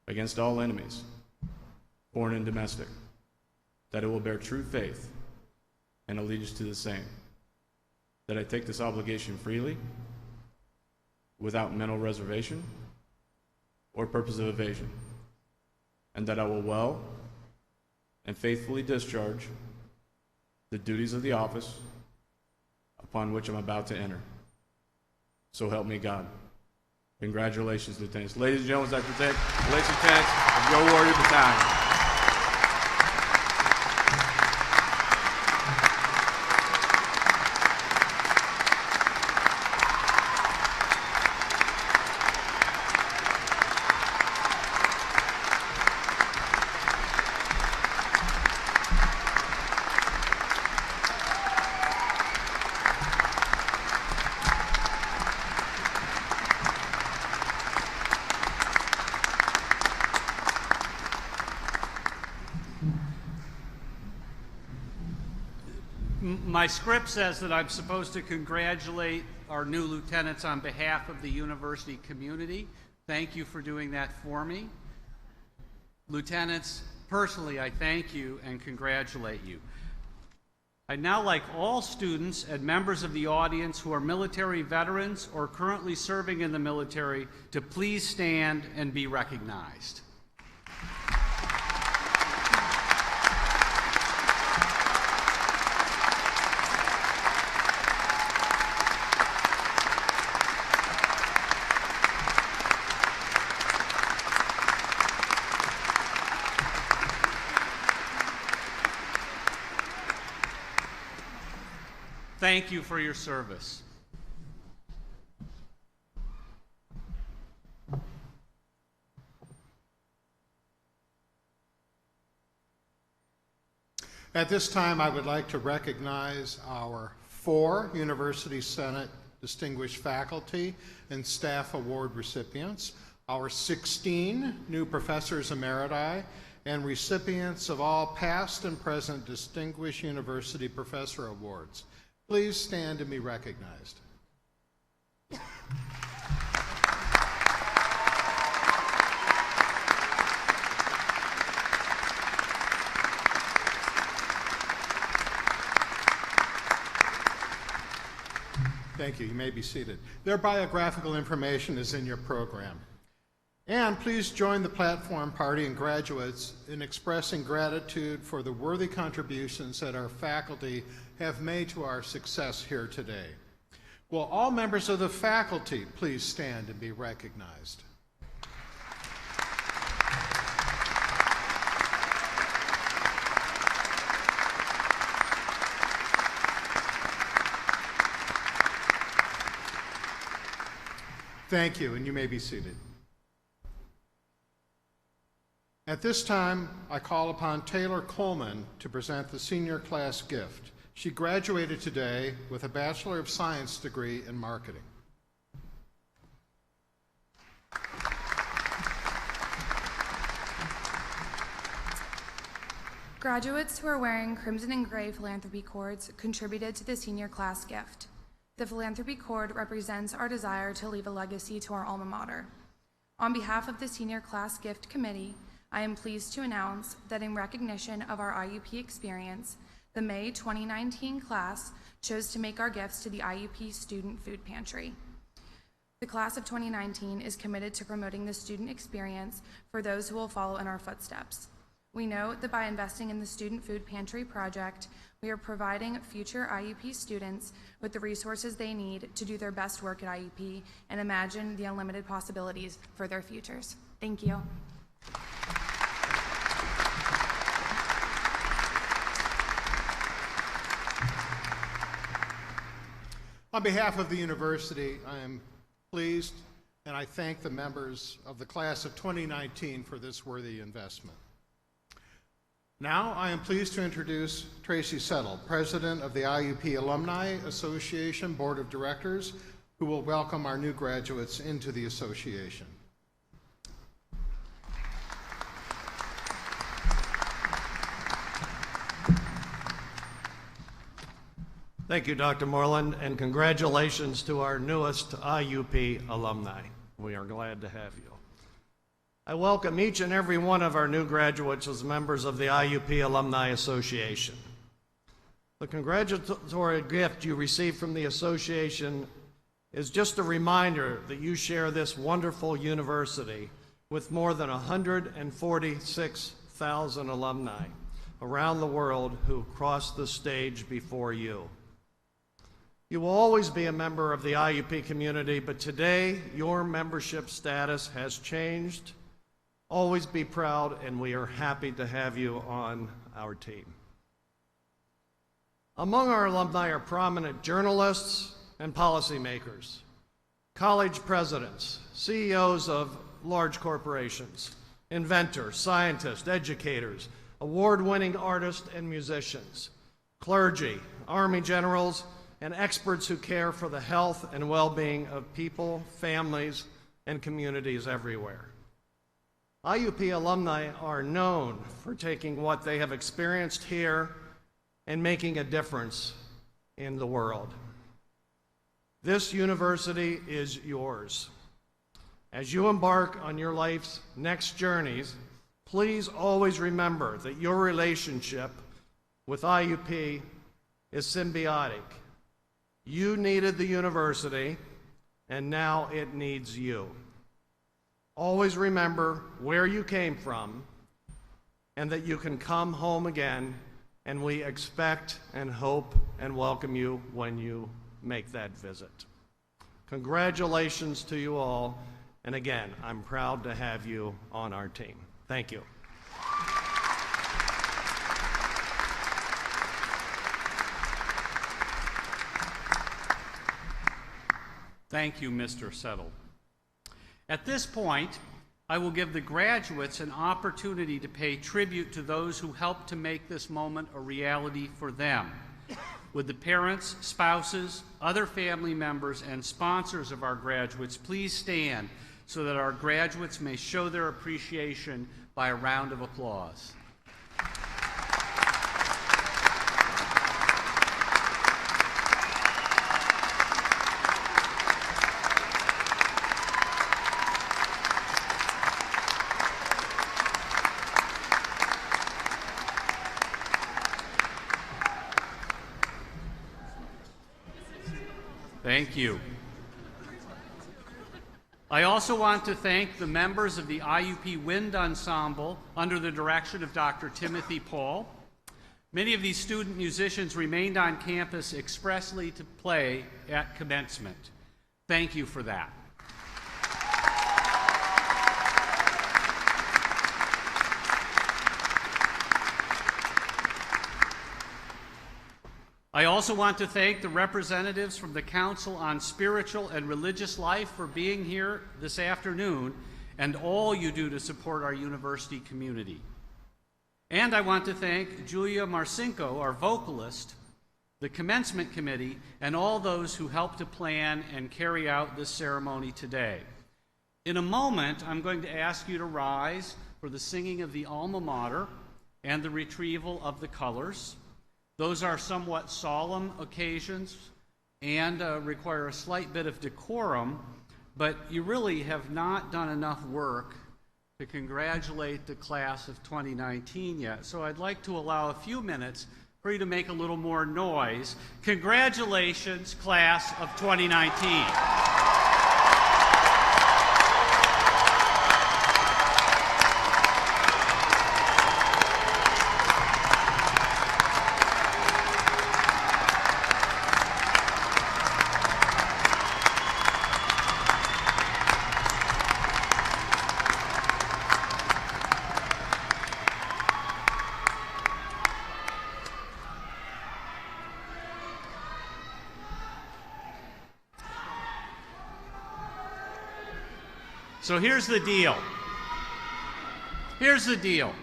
against all enemies, foreign and domestic, that I will bear true faith and allegiance to the same, that I take this obligation freely, without mental reservation or purpose of evasion, and that I will well and faithfully discharge the duties of the office upon which I'm about to enter. So help me God. Congratulations, lieutenants. Ladies and gentlemen, I present the latest lieutenants of Go Warrior Battalion. My script says that I'm supposed to congratulate our new lieutenants on behalf of the university community. Thank you for doing that for me. Lieutenants, personally, I thank you and congratulate you. I'd now like all students and members of the audience who are military veterans or currently serving in the military to please stand and be recognized. Thank you for your service. At this time, I would like to recognize our 4 University Senate Distinguished Faculty and Staff Award recipients, our 16 new Professors Emeriti, and recipients of all past and present Distinguished University Professor Awards. Please stand and be recognized. Thank you. You may be seated. Their biographical information is in your program. And please join the platform party and graduates in expressing gratitude for the worthy contributions that our faculty have made to our success here today. Will all members of the faculty please stand and be recognized? Thank you, and you may be seated. At this time, I call upon Taylor Coleman to present the senior class gift. She graduated today with a Bachelor of Science degree in marketing. Graduates who are wearing crimson and gray philanthropy cords contributed to the senior class gift. The philanthropy cord represents our desire to leave a legacy to our alma mater. On behalf of the Senior Class Gift Committee, I am pleased to announce that in recognition of our IUP experience, the May 2019 class chose to make our gifts to the IUP Student Food Pantry. The class of 2019 is committed to promoting the student experience for those who will follow in our footsteps. We note that by investing in the Student Food Pantry project, we are providing future IUP students with the resources they need to do their best work at IUP and imagine the unlimited possibilities for their futures. Thank you. On behalf of the university, I am pleased and I thank the members of the class of 2019 for this worthy investment. Now I am pleased to introduce Tracy Settle, President of the IUP Alumni Association Board of Directors, who will welcome our new graduates into the association. Thank you, Dr. Moreland, and congratulations to our newest IUP alumni. We are glad to have you. I welcome each and every one of our new graduates as members of the IUP Alumni Association. The congratulatory gift you received from the association is just a reminder that you share this wonderful university with more than 146,000 alumni around the world who crossed the stage before you. You will always be a member of the IUP community, but today your membership status has changed. Always be proud, and we are happy to have you on our team. Among our alumni are prominent journalists and policymakers, college presidents, CEOs of large corporations, inventors, scientists, educators, award-winning artists and musicians, clergy, Army generals, and experts who care for the health and well-being of people, families, and communities everywhere. IUP alumni are known for taking what they have experienced here and making a difference in the world. This university is yours. As you embark on your life's next journeys, please always remember that your relationship with IUP is symbiotic. You needed the university, and now it needs you. Always remember where you came from and that you can come home again, and we expect and hope and welcome you when you make that visit. Congratulations to you all, and again, I'm proud to have you on our team. Thank you. Thank you, Mr. Settle. At this point, I will give the graduates an opportunity to pay tribute to those who helped to make this moment a reality for them. Would the parents, spouses, other family members, and sponsors of our graduates please stand so that our graduates may show their appreciation by a round of applause. Thank you. I also want to thank the members of the IUP Wind Ensemble under the direction of Dr. Timothy Paul. Many of these student musicians remained on campus expressly to play at commencement. Thank you for that. I also want to thank the representatives from the Council on Spiritual and Religious Life for being here this afternoon and all you do to support our university community. And I want to thank Julia Marcinko, our vocalist, the Commencement Committee, and all those who helped to plan and carry out this ceremony today. In a moment, I'm going to ask you to rise for the singing of the alma mater and the retrieval of the colors. Those are somewhat solemn occasions and require a slight bit of decorum, but you really have not done enough work to congratulate the class of 2019 yet. So I'd like to allow a few minutes for you to make a little more noise. Congratulations, class of 2019. So here's the deal. Here's the deal.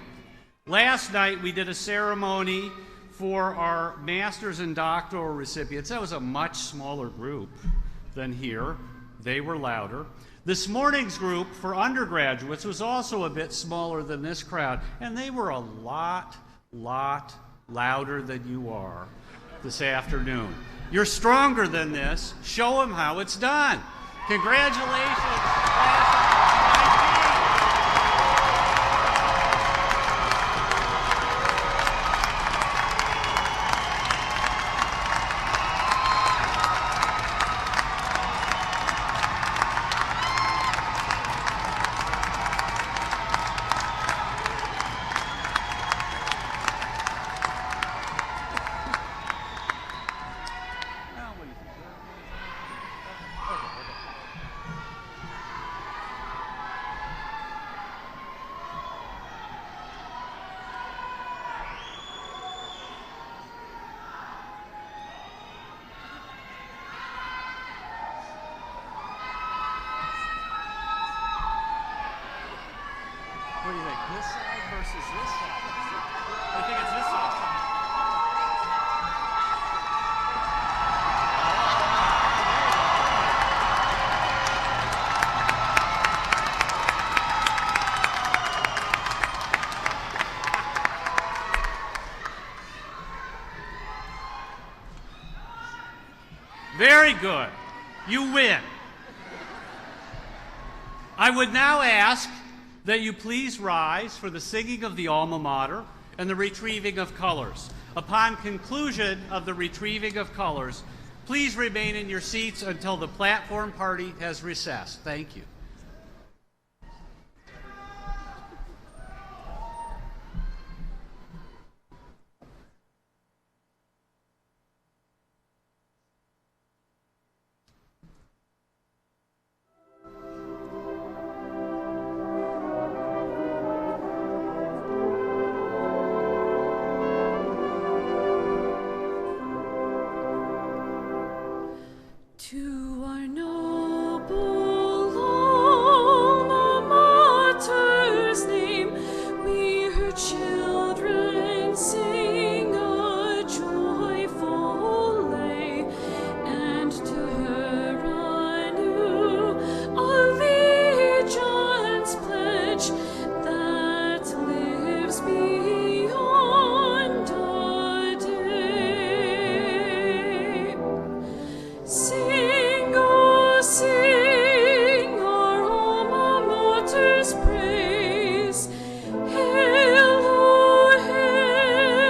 Last night we did a ceremony for our master's and doctoral recipients. That was a much smaller group than here. They were louder. This morning's group for undergraduates was also a bit smaller than this crowd, and they were a lot louder than you are this afternoon. You're stronger than this. Show them how it's done. Congratulations. What do you think? This side versus this side? I think it's this side. Very good. You win. I would now ask that you please rise for the singing of the alma mater and the retrieving of colors. Upon conclusion of the retrieving of colors, please remain in your seats until the platform party has recessed. Thank you. To our Lord. children sing a joyful lay, and to her anew allegiance pledge that lives beyond a day. Sing, oh, sing our alma mater's praise. Hail, oh, hail.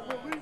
joyfully